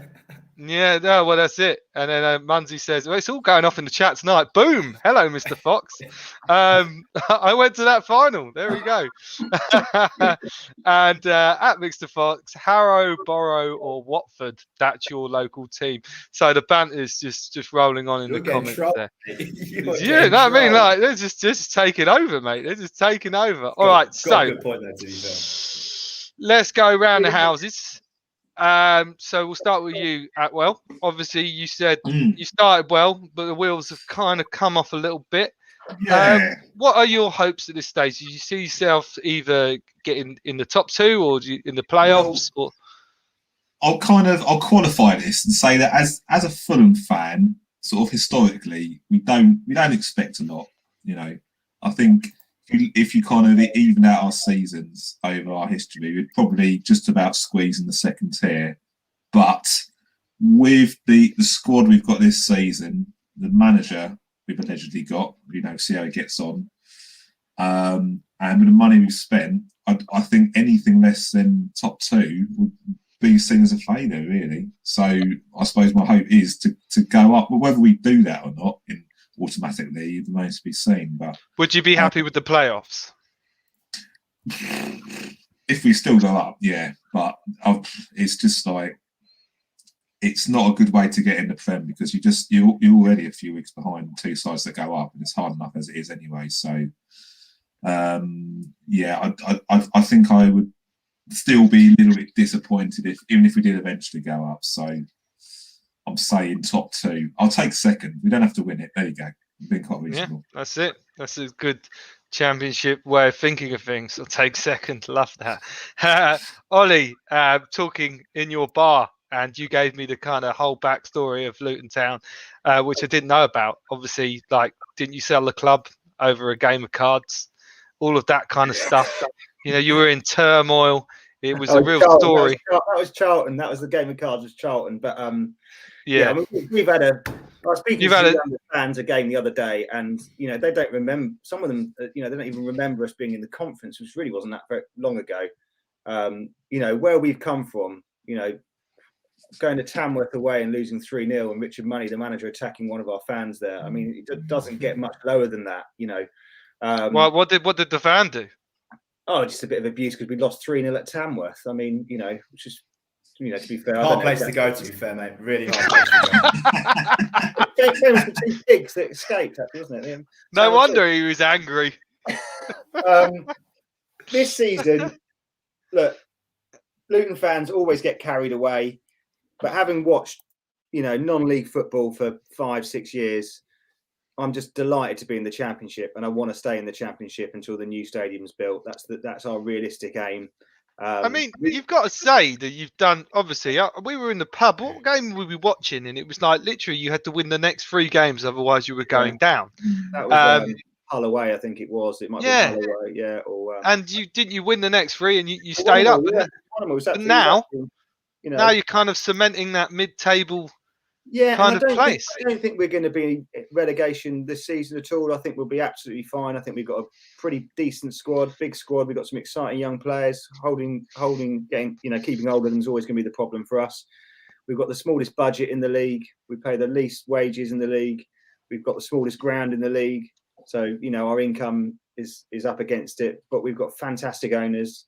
yeah, no, well, that's it. And then Munzie says, well, it's all going off in the chat tonight. Boom. Hello, Mr. Fox. I went to that final. There we go. And at Mr. Fox, Harrow, Borough, or Watford, that's your local team. So the banter's just rolling on in You're the getting comments trolled. there. You're Yeah, getting no, I mean, trolled. like, they're just taking over, mate. They're just taking over. All right, Got so a good point there, to be fair. let's go round the houses. So we'll start with you, Atwell. Obviously, you said you started well, but the wheels have kind of come off a little bit. Yeah. What are your hopes at this stage? Do you see yourself either getting in the top two or in the playoffs? Or I'll qualify this and say that as a Fulham fan, sort of historically, we don't expect a lot. You know, I think if you kind of even out our seasons over our history, we'd probably just about squeeze in the second tier. But with the squad we've got this season, the manager we've allegedly got, see how he gets on, and with the money we've spent, I think anything less than top two would be seen as a failure, really. So I suppose my hope is to go up. But whether we do that or not, automatically, it remains to be seen. But would you be happy with the playoffs? If we still go up, yeah. But it's just like it's not a good way to get in the Prem because you're already a few weeks behind two sides that go up, and it's hard enough as it is anyway. So yeah, I think I would still be a little bit disappointed even if we did eventually go up. So I'm saying top two. I'll take second. We don't have to win it. There you go. I'm being quite reasonable. Yeah, that's it. That's a good championship way of thinking of things. I'll take second. Love that. Ollie, talking in your bar, and you gave me the kind of whole backstory of Luton Town, which I didn't know about. Obviously, didn't you sell the club over a game of cards? All of that kind of stuff. You were in turmoil. It was a real story. That was Charlton. That was the game of cards with Charlton. But yeah, I mean, we've had I was speaking to the fans again the other day, and they don't remember. Some of them, they don't even remember us being in the conference, which really wasn't that very long ago. Where we've come from. Going to Tamworth away and losing 3-0, and Richard Money, the manager, attacking one of our fans there. I mean, it doesn't get much lower than that. Well, what did the fan do? Oh, just a bit of abuse because we lost 3-0 at Tamworth. I mean, which is, to be fair, Hard place to go, to be fair, mate. Really hard place to go. Same was the two pigs that escaped, actually, wasn't it? No wonder he was angry. This season, look, Luton fans always get carried away, but having watched, non-league football for 5-6 years, I'm just delighted to be in the Championship, and I want to stay in the Championship until the new stadium's built. That's our realistic aim. I mean, you've got to say that you've done. Obviously, we were in the pub. What game were we watching? And it was like literally you had to win the next 3 games, otherwise you were going down. That was Hull away, I think it was. It might be Hull away, yeah. Or and you win the next 3, and you stayed up. Yeah. But now you're kind of cementing that mid-table. Yeah, kind of place. I don't think we're going to be in relegation this season at all. I think we'll be absolutely fine. I think we've got a pretty decent squad, big squad. We've got some exciting young players. Holding game, keeping hold of them is always going to be the problem for us. We've got the smallest budget in the league. We pay the least wages in the league. We've got the smallest ground in the league. So, our income is up against it. But we've got fantastic owners.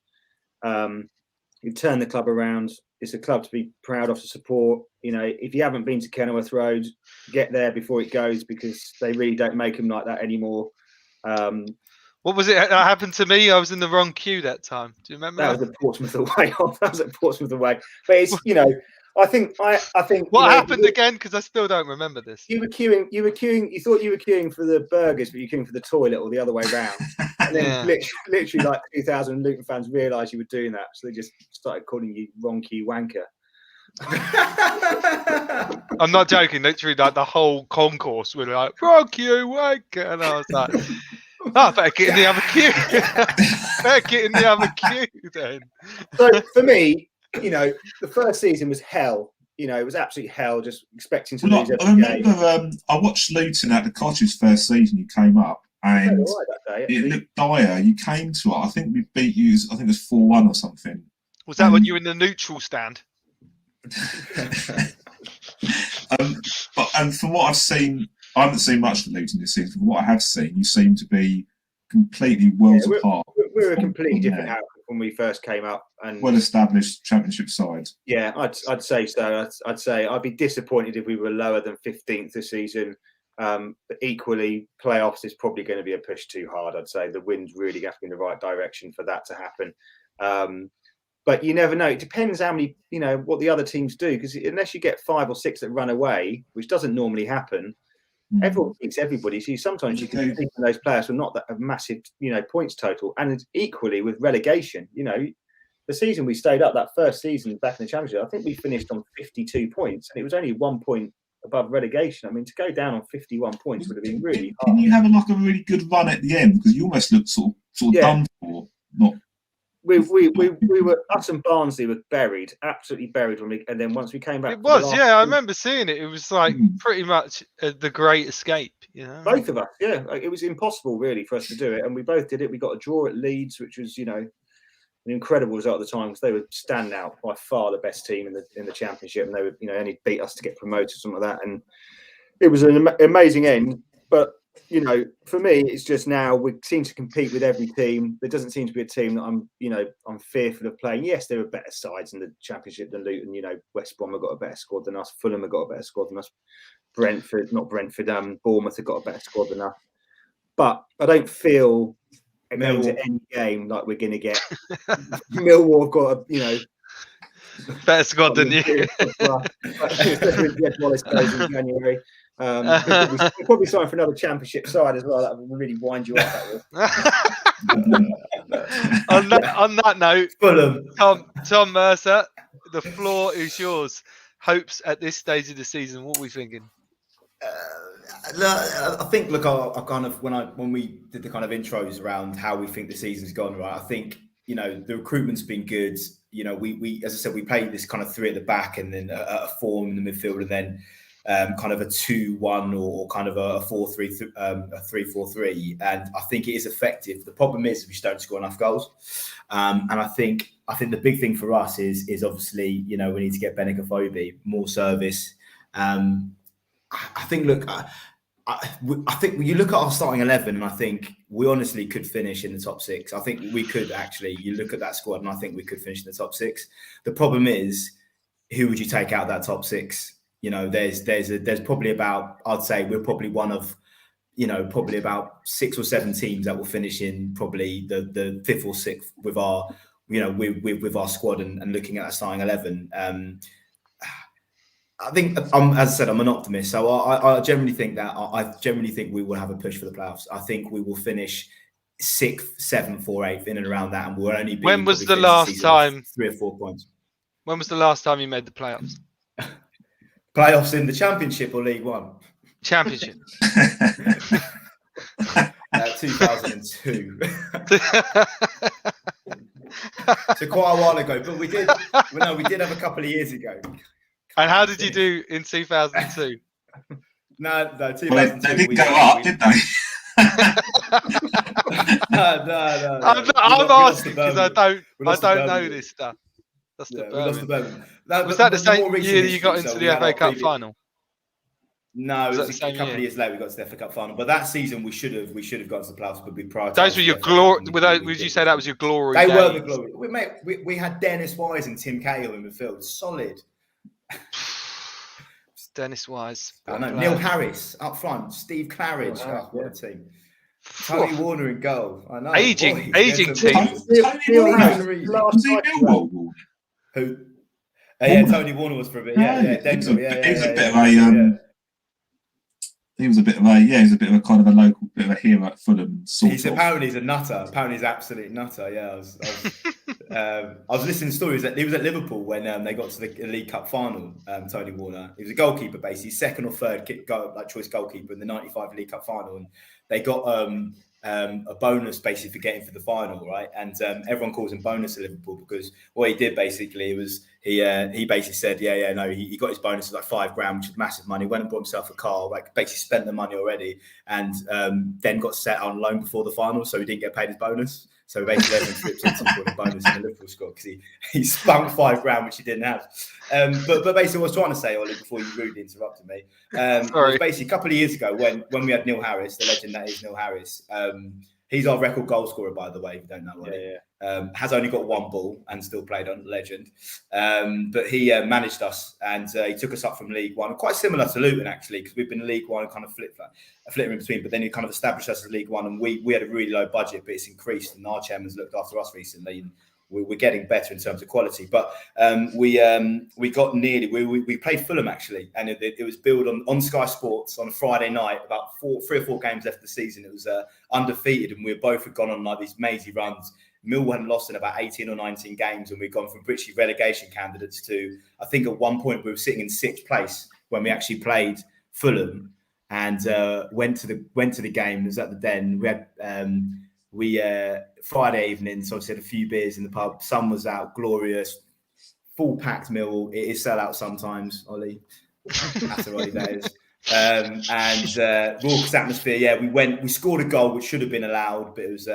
We've turned the club around. It's a club to be proud of, to support. If you haven't been to Kenilworth Road, get there before it goes, because they really don't make them like that anymore. What was it that happened to me? I was in the wrong queue that time. Do you remember? That was at Portsmouth away. But it's, I think. What happened again? Because I still don't remember this. You were queuing. You thought you were queuing for the burgers, but you were queuing for the toilet, or the other way round. And then literally like 2,000 Luton fans realised you were doing that, so they just started calling you Ronky Wanker. I'm not joking. Literally, like the whole concourse were like Ronky Wanker, and I was like, I better get in the other queue. Better get in the other queue then. So for me, the first season was hell. It was absolute hell, just expecting to lose every game. I remember I watched Luton at the Cottage first season. You came up and it looked dire. You came to it. I think we beat you. I think it was 4-1 or something. Was that when you were in the neutral stand? And from what I've seen, I haven't seen much of Luton this season. From what I have seen, you seem to be completely worlds apart. We're a completely different outfit when we first came up, and well-established Championship side. Yeah, I'd say so. I'd say I'd be disappointed if we were lower than 15th this season. But equally, playoffs is probably going to be a push too hard. I'd say the wind's really going to be in the right direction for that to happen. But you never know. It depends how many, what the other teams do. Because unless you get 5 or 6 that run away, which doesn't normally happen, everyone beats everybody. So sometimes you can think those players will not that have massive, points total. And it's equally with relegation. The season we stayed up, that first season back in the Championship, I think we finished on 52 points, and it was only 1 point above relegation. I mean, to go down on 51 points would have been really hard. Didn't you have a really good run at the end? Because you almost looked sort of done for. Not. We were, us and Barnsley were buried, absolutely buried and then once we came back. It was, I remember seeing it. It was like pretty much the great escape, Both of us, it was impossible really for us to do it, and we both did it. We got a draw at Leeds, which was, an incredible result at the time because they were stand out by far the best team in the Championship, and they would, only beat us to get promoted, something like that. And it was an amazing end, but. For me, it's just now we seem to compete with every team. There doesn't seem to be a team that I'm fearful of playing. Yes, there are better sides in the Championship than Luton. West Brom have got a better squad than us. Fulham have got a better squad than us. Bournemouth have got a better squad than us. But I don't feel going to any game like we're going to get. Millwall have got better squad than you. Wallace goes in January. We'll probably sign for another Championship side as well. That would really wind you up. on that note, Fulham. Tom Mercer, the floor is yours. Hopes at this stage of the season. What are we thinking? I think, I kind of when we did the kind of intros around how we think the season's gone, right? I think the recruitment's been good. We as I said, we played this kind of 3 at the back, and then a 4 in the midfield, and then. Kind of a 2-1 or kind of a 4-3, a 3-4-3, and I think it is effective. The problem is we just don't score enough goals, and I think the big thing for us is obviously we need to get Benik Afobe more service. I think you look at our starting 11, and I think we honestly could finish in the top 6. I think we could actually. You look at that squad, and I think we could finish in the top 6. The problem is, who would you take out that top 6? There's probably about, I'd say we're probably one of, probably about 6 or 7 teams that will finish in probably the 5th or 6th with our, with our squad and looking at our starting 11. I think, as I said, I'm an optimist. So I generally think we will have a push for the playoffs. I think we will finish 6th, 7th, or 8th, in and around that, and we'll only be. When was the last time? 3 or 4 points. When was the last time you made the playoffs? Playoffs in the Championship or League One? Championship. 2002. So quite a while ago, but we did have a couple of years ago. And how did you do in 2002? No, 2002. Well, they didn't go up, did they? No. I'm asking because I don't know this stuff. That's we lost to Birmingham. Was that the same year that you got into the FA Cup final? No, it was a couple of years later we got to the FA Cup final. But that season we should have got to the playoffs, but we prioritized. Those were your glory. Would you say that was your glory? They days? were the glory. We had Dennis Wise and Tim Cahill in midfield. Solid. Dennis Wise. I know. Neil Harris up front. Steve Claridge. What a team. Tony Warner in goal. I know. Aging team. Who? Tony Warner was for a bit. Yeah. He was a bit of a he was a bit of a kind of a local bit of a hero at Fulham. Apparently he's a nutter. Apparently he's an absolute nutter. Yeah, I was listening to stories that he was at Liverpool when they got to the League Cup final. Tony Warner, he was a goalkeeper, basically second or third choice goalkeeper in the '95 League Cup final, and they got a bonus basically for getting to the final, right? And everyone calls him bonus at Liverpool because what he did basically was he basically said, he got his bonus of like £5,000, which is massive money. Went and bought himself a car, like basically spent the money already, and then got set on loan before the final, so he didn't get paid his bonus. So basically, everyone flipped into the bonus in the Liverpool squad because he spunk £5,000, which he didn't have. But basically, what I was trying to say, Ollie, before you rudely interrupted me, was basically a couple of years ago when we had Neil Harris, the legend that is Neil Harris. He's our record goal scorer, by the way, if you don't know. Ollie. Has only got one ball and still played on, legend. But he managed us and he took us up from League One, quite similar to Luton actually, because we've been in League One and kind of flip in between. But then he kind of established us as League One, and we had a really low budget, but it's increased, and our chairman's looked after us recently. And we're getting better in terms of quality. But we got nearly. We played Fulham actually, and it was billed on Sky Sports on a Friday night. About 3 or 4 games left of the season. It was undefeated, and we both had gone on like these mazy runs. Millwall hadn't lost in about 18 or 19 games, and we'd gone from British relegation candidates to, I think at one point we were sitting in 6th place when we actually played Fulham, and went to the game. It was at the Den. We had Friday evening, so I had a few beers in the pub. Sun was out, glorious, full packed Millwall. It is sell out sometimes, Ollie. That's what Ollie days. Raucous atmosphere. Yeah, we scored a goal which should have been allowed, but it was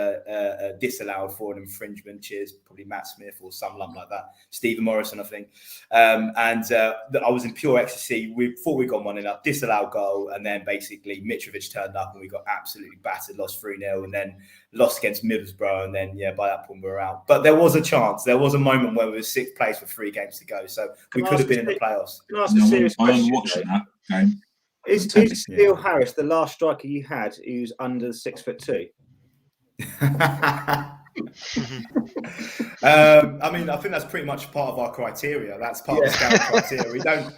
disallowed for an infringement. Cheers, probably Matt Smith or some lump like that. Stephen Morrison, I think. I was in pure ecstasy. We thought we got 1-0 disallowed goal, and then basically Mitrovic turned up and we got absolutely battered, lost 3-0, and then lost against Middlesbrough, and then by that point we were out. But there was a chance. There was a moment where we were 6th place with 3 games to go, so we could have been in the playoffs. Can I ask a serious question? I'm watching that game. Is Neil Harris the last striker you had who's under 6'2"? I mean, I think that's pretty much part of our criteria. That's part of the scout criteria.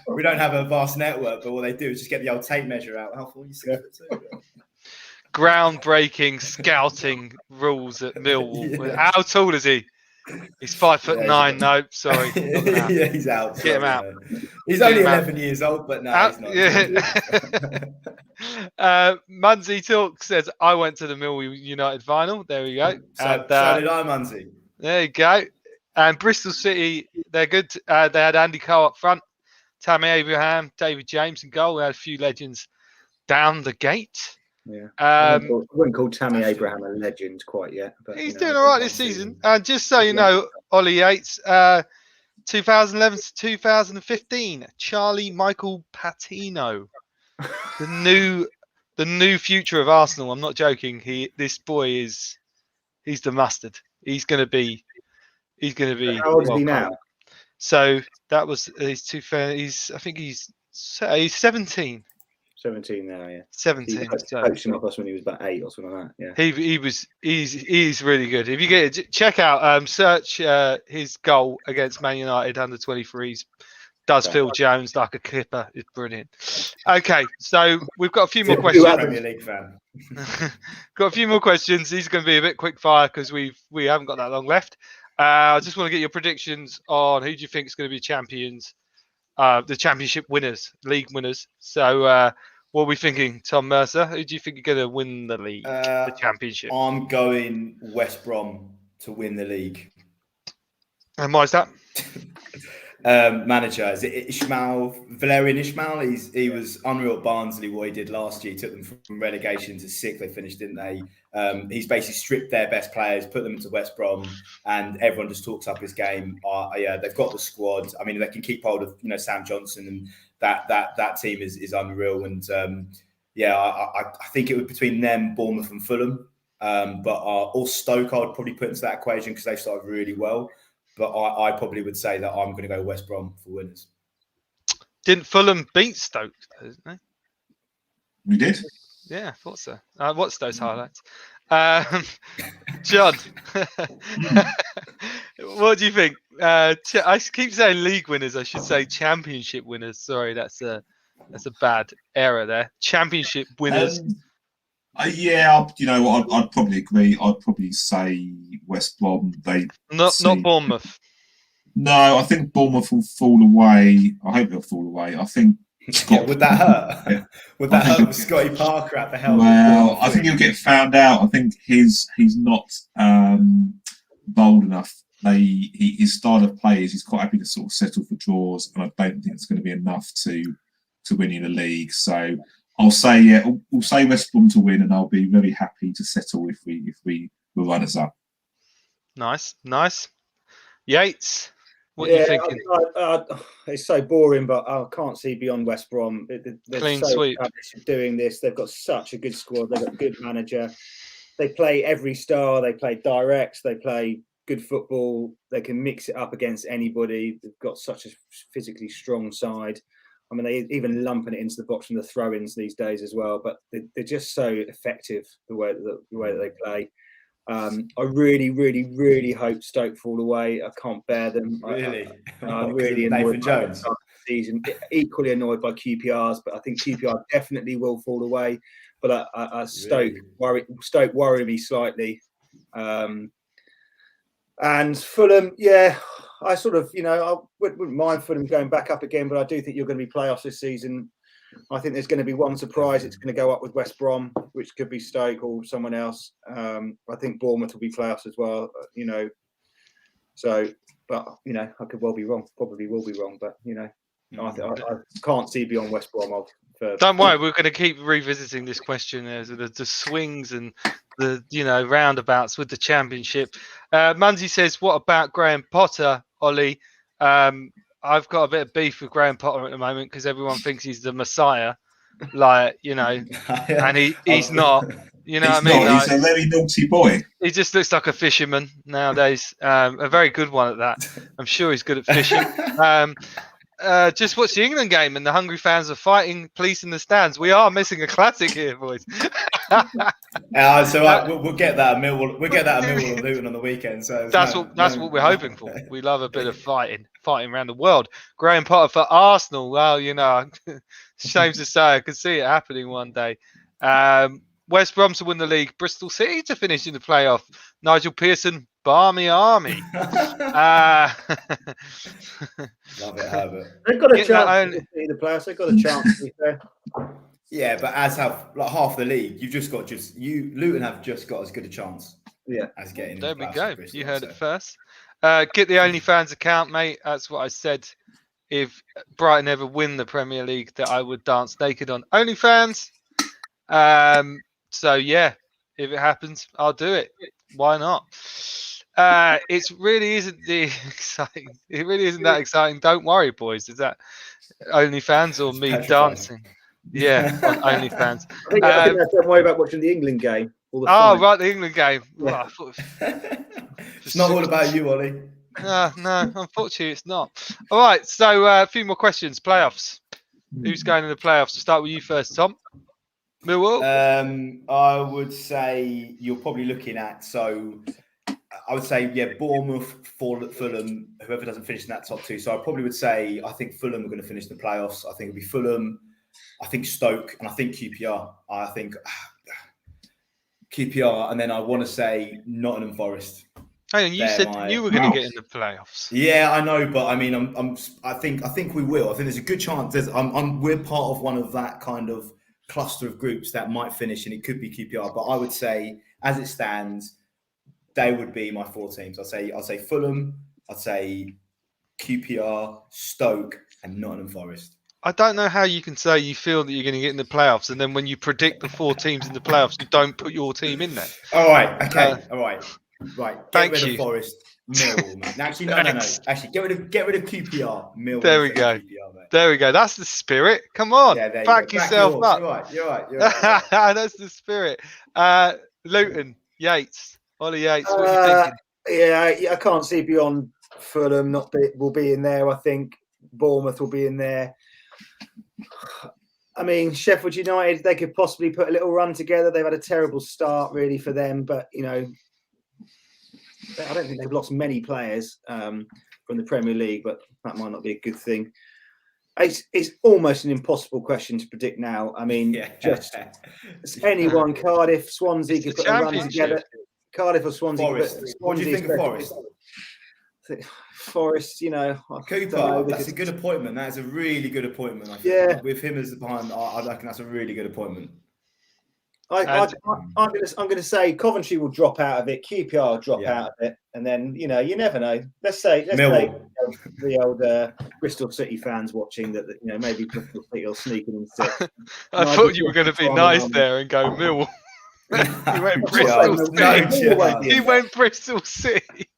We don't have a vast network, but what they do is just get the old tape measure out. How far are you 6'2"? Groundbreaking scouting rules at Millwall. Yeah. How tall is he? He's 5'9". No, sorry. Yeah, he's out. Get him out. He's only 11 years old, but no, he's not. Yeah. Munsey Talk says, I went to the Millwall United final. There we go. So did I, Munsey. There you go. And Bristol City, they're good. They had Andy Cole up front, Tammy Abraham, David James in goal. We had a few legends down the gate. Yeah, I wouldn't call Tammy Abraham a legend quite yet, but he's doing all right this season. And just so you know, Ollie Yates, 2011 to 2015, Charlie Michael Patino, the new future of Arsenal. I'm not joking. This boy he's the mustard. He's gonna be. How old is he now? So that was I think he's 17. 17 now, yeah. 17. Coached him up us when he was about 8 or something like that. Yeah. He's really good. If you get it, check out, search his goal against Man United under 23s. Does Phil Jones like a clipper? It's brilliant. Okay, so we've got a few more questions. Premier League fan. Got a few more questions. These are going to be a bit quick fire because we haven't got that long left. I just want to get your predictions on who do you think is going to be champions, the championship winners, league winners. So. What are we thinking, Tom Mercer? Who do you think are going to win the league, the championship? I'm going West Brom to win the league. And why is that? Manager, is it Valerian Ismail? He was unreal at Barnsley, what he did last year. He took them from relegation to 6th. They finished, didn't they? He's basically stripped their best players, put them into West Brom, and everyone just talks up his game. They've got the squad. I mean, they can keep hold of Sam Johnson, and that team is unreal. And I think it was between them, Bournemouth, and Fulham. Or Stoke, I would probably put into that equation because they started really well. But I probably would say that I'm going to go West Brom for winners. Didn't Fulham beat Stoke, didn't they? We did. Yeah, I thought so. What's those highlights? John, what do you think? I keep saying league winners. I should say championship winners. Sorry, that's That's a bad error there. Championship winners. Yeah, you know what? I'd probably agree. I'd probably say West Brom. Not Bournemouth. No, I think Bournemouth will fall away. I hope they'll fall away. I think. Would that hurt? Would that hurt with Scotty Parker at the helm? Well, I think he'll get found out. I think he's not bold enough. His style of play is he's quite happy to sort of settle for draws, and I don't think it's going to be enough to win in the league. So I'll say we'll say West Brom to win, and I'll be very happy to settle if we will runners up. Nice. Yates, what are you thinking? It's so boring, but I can't see beyond West Brom. They're Clean so sweep. Doing this, they've got such a good squad. They've got a good manager. They play every star. They play direct. They play good football. They can mix it up against anybody. They've got such a physically strong side. I mean, they even lumping it into the box from the throw-ins these days as well. But they're just so effective the way that they play. I really, really, really hope Stoke fall away. I can't bear them. Really? I'm really annoyed by the season. Equally annoyed by QPRs, but I think QPR definitely will fall away. But Stoke worry me slightly. And Fulham, I sort of, I wouldn't mind Fulham going back up again, but I do think you're going to be playoffs this season. I think there's going to be one surprise. It's going to go up with West Brom, which could be Stoke or someone else. I think Bournemouth will be playoffs as well, So, but, I could well be wrong. Probably will be wrong, but, I can't see beyond West Brom. Don't worry, we're going to keep revisiting this question. The swings and the roundabouts with the Championship. Munsey says, "What about Graham Potter, Ollie?" I've got a bit of beef with Graham Potter at the moment because everyone thinks he's the Messiah, and he's not. You know what I mean? He's a very naughty boy. He just looks like a fisherman nowadays. A very good one at that. I'm sure he's good at fishing. Just watch the England game and the hungry fans are fighting police in the stands. We are missing a classic here, boys. We'll get that at Millwall. We'll get that at Millwall and Luton on the weekend. So that's what we're hoping for. We love a bit of fighting around the world. Graham Potter for Arsenal. Well, shame to say, I could see it happening one day. West Brom to win the league. Bristol City to finish in the playoff. Nigel Pearson, Barmy Army. Love it, Herbert. They've got a chance to be the playoffs. They've got a chance to be fair. Yeah, but as have half the league, Luton have just got as good a chance. Yeah, as getting. There we go. Bristol, you heard it first. Get the OnlyFans account, mate. That's what I said. If Brighton ever win the Premier League, that I would dance naked on OnlyFans. So yeah, if it happens, I'll do it. Why not? It really isn't exciting. It really isn't that exciting. Don't worry, boys. Is that OnlyFans or me dancing? Yeah, on OnlyFans. I think don't worry about watching the England game. Right, the England game. Yeah. It's not all about you, Ollie. No, unfortunately, it's not. All right, so a few more questions. Playoffs. Who's going in the playoffs? We'll start with you first, Tom. Millwall? I would say you're probably looking at, I would say, Bournemouth, Fulham, whoever doesn't finish in that top two. So I probably would say, I think Fulham are going to finish the playoffs. I think it'll be Fulham, I think Stoke, and I think QPR. I think QPR, and then I want to say Nottingham Forest. Hang on, you said you were going to get in the playoffs. Yeah, I know, but I mean, I think we will. I think there's a good chance. We're part of one of that kind of cluster of groups that might finish, and it could be QPR. But I would say, as it stands, they would be my four teams. I'd say Fulham, I'd say QPR, Stoke, and Nottingham Forest. I don't know how you can say you feel that you're going to get in the playoffs, and then when you predict the four teams in the playoffs, you don't put your team in there. All right. Okay. All right. Right. Thank rid you. of Forest, Millwall, man. Actually, no. Actually, get rid of QPR, Millwall. There we go. There we go. That's the spirit. Come on, back yourself up. You're right. That's the spirit. Luton, Yates, Ollie Yates. What are you thinking? Yeah, I can't see beyond Fulham. Will be in there. I think Bournemouth will be in there. I mean, Sheffield United, they could possibly put a little run together. They've had a terrible start, really, for them. But, I don't think they've lost many players from the Premier League, but that might not be a good thing. It's almost an impossible question to predict now. I mean, just anyone, Cardiff, Swansea could put a run together. Cardiff or Swansea. Forest. What do you think of Forest? Forest, Cooper. That's a good appointment. That is a really good appointment. I think. With him as the behind, I reckon that's a really good appointment. I'm going to say Coventry will drop out of it. QPR will drop out of it, and then you never know. Let's say the old Bristol City fans watching that maybe Bristol City will sneak in instead. I thought you were going to be nice there and go Millwall. He went Bristol City. He went Bristol City.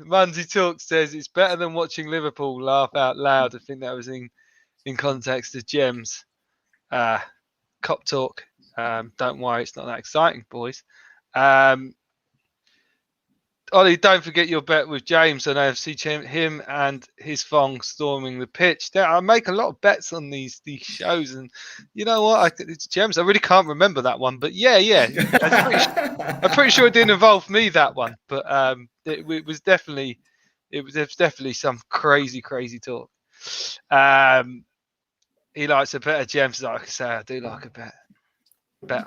Munsey Talk says it's better than watching Liverpool laugh out loud. I think that was in context of Gems. Cop talk. Don't worry, it's not that exciting, boys. Ollie, don't forget your bet with James on AFC. Him and his Fong storming the pitch. I make a lot of bets on these shows, and you know what? It's Gems. I really can't remember that one, but yeah. I'm pretty sure it didn't involve me, that one, but it was definitely some crazy talk. He likes a bet of Gems. Like I say, I do like a bet.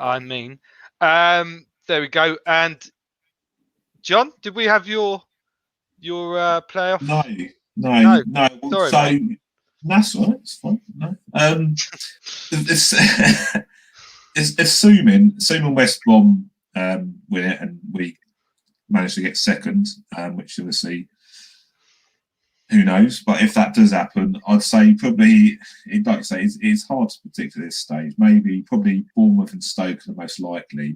I mean, there we go. And John, did we have your playoff? No. Sorry, so mate. That's all right. It's fine. No. It's assuming West Brom win it and we manage to get second, which obviously who knows. But if that does happen, I'd say probably, like I say, it's hard to predict at this stage. Probably Bournemouth and Stoke are the most likely.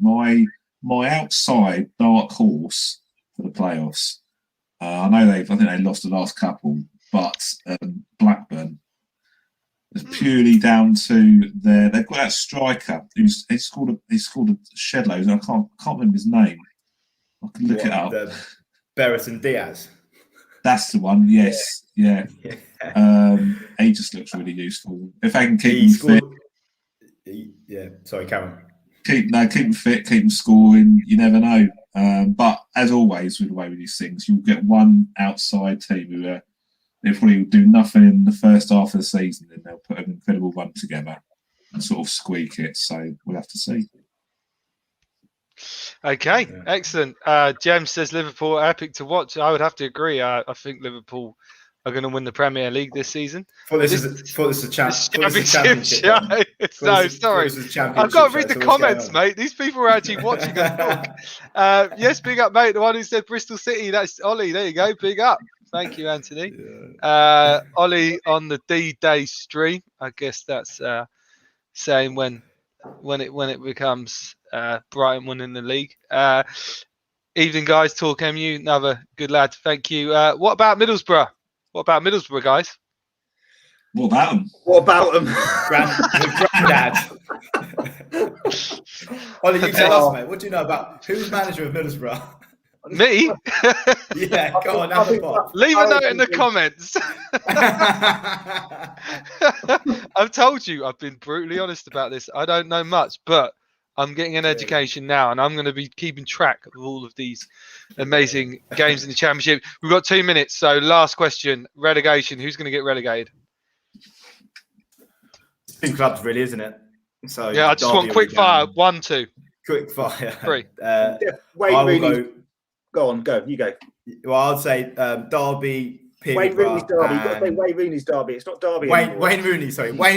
My outside dark horse for the playoffs. I think they lost the last couple, but Blackburn is purely down to they've got that striker who's called a shed load. I can't remember his name. I can look it up. Berreton Diaz. That's the one. Yes, yeah. He just looks really useful. If I can keep him fit. Sorry, Karen. Keep him fit, keep him scoring. You never know. But as always, with the way with these things, you'll get one outside team who they probably will do nothing in the first half of the season, and they'll put an incredible run together and sort of squeak it. So we'll have to see. Okay, excellent. Jem says Liverpool epic to watch. I would have to agree. I think Liverpool are going to win the Premier League this season. This is a championship show. No, sorry. I've got to read the comments, mate. These people are actually watching us talk. Yes, big up, mate. The one who said Bristol City, that's Ollie. There you go. Big up. Thank you, Anthony. Ollie on the D-Day stream. I guess that's saying when it becomes Brighton winning the league. Evening, guys. Talk MU. Another good lad. Thank you. What about Middlesbrough? Guys? What about them? Granddad. Ollie, you tell us, mate. What do you know about who's manager of Middlesbrough? Me? Yeah, go on. Have a pop. Leave a note in the comments. I've told you, I've been brutally honest about this. I don't know much, but I'm getting an education now, and I'm going to be keeping track of all of these amazing games in the Championship. We've got 2 minutes, so last question. Relegation. Who's going to get relegated? Two clubs, really, isn't it? So yeah, I just want quick fire. 1, 2. Quick fire. 3. Wayne Rooney. Go on, go. You go. Well, I'd say Derby, Peterborough. Wayne Rooney's Derby. You've got to say Wayne Rooney's Derby. It's not Derby anymore. Wayne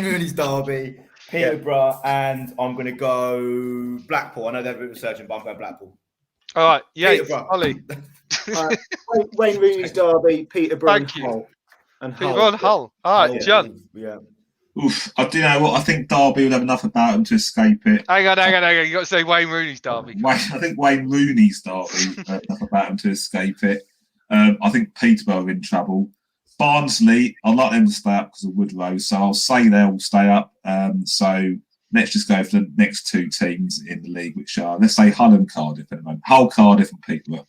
Rooney's Derby, Peterborough, and I'm going to go Blackpool. I know they're researching, but I'm going Blackpool. All right. Yeah, Ollie. Wayne Rooney's Derby, Peterborough, and Hull. Peterborough and Hull. All right, John. Yeah. Oof, I do know what I think. Derby will have enough about them to escape it. Hang on. You got to say Wayne Rooney's Derby. I think Wayne Rooney's Derby will have enough about them to escape it. I think Peterborough are in trouble. Barnsley, I'd like them to stay up because of Woodrow, so I'll say they'll stay up. So let's just go for the next 2 teams in the league, which are, let's say, Hull and Cardiff at the moment. Hull, Cardiff, and Peterborough.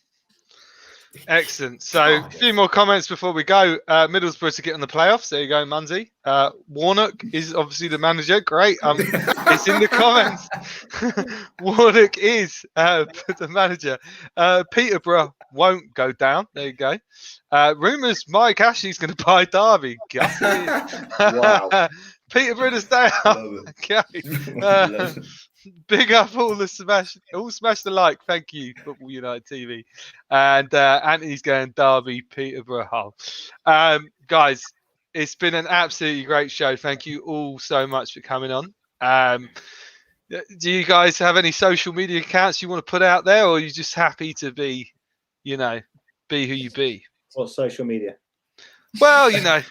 Excellent. So a few more comments before we go. Middlesbrough to get in the playoffs. There you go, Munsey. Warnock is obviously the manager. Great. It's in the comments. Warnock is the manager. Peterborough won't go down. There you go. Rumours Mike Ashley's going to buy Derby. Wow. Peterborough to stay up. Love it. Okay. Big up all smash the like. Thank you, Football United TV. And Anthony's going Derby, Peterborough, Hull. Guys, it's been an absolutely great show. Thank you all so much for coming on. Do you guys have any social media accounts you want to put out there, or are you just happy to be, be who you be? What social media? Well, I'm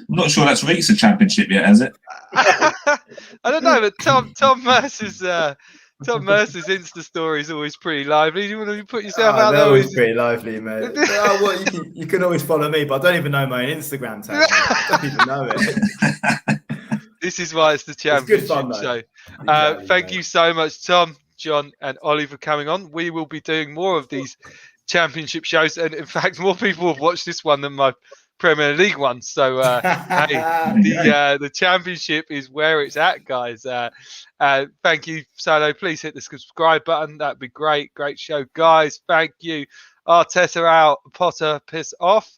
not sure that's reached the championship yet, has it? I don't know, but Tom Mercer's Insta story is always pretty lively. You want to put yourself out they're there? always pretty lively, mate. You can always follow me, but I don't even know my own Instagram tag. I don't even know it. This is why it's the championship fun, show. Exactly, thank mate. you so much, Tom, John, and Ollie for coming on. We will be doing more of these championship shows, and in fact, more people have watched this one than my Premier League one. So, hey, the championship is where it's at, guys. Thank you, Salo. Please hit the subscribe button. That'd be great. Great show, guys. Thank you. Arteta out, Potter piss off,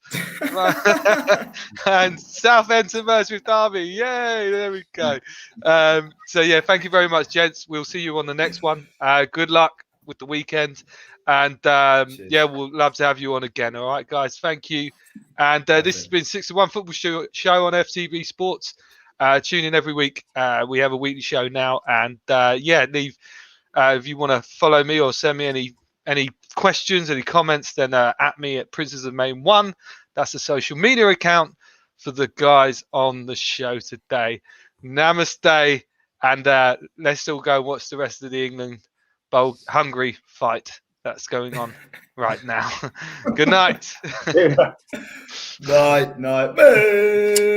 and Southend to merge with Derby. Yay! There we go. So yeah, thank you very much, gents. We'll see you on the next one. Good luck with the weekend, and yeah, we'll love to have you on again. All right, guys. Thank you. And this has been 6-1 Football Show on FTV Sports. Tune in every week. We have a weekly show now, and yeah, leave if you want to follow me or send me any questions, any comments, then at me at Princes of Maine 1. That's the social media account for the guys on the show today. Namaste, and let's all go watch the rest of the England Hungary fight that's going on right now. Good night. Night.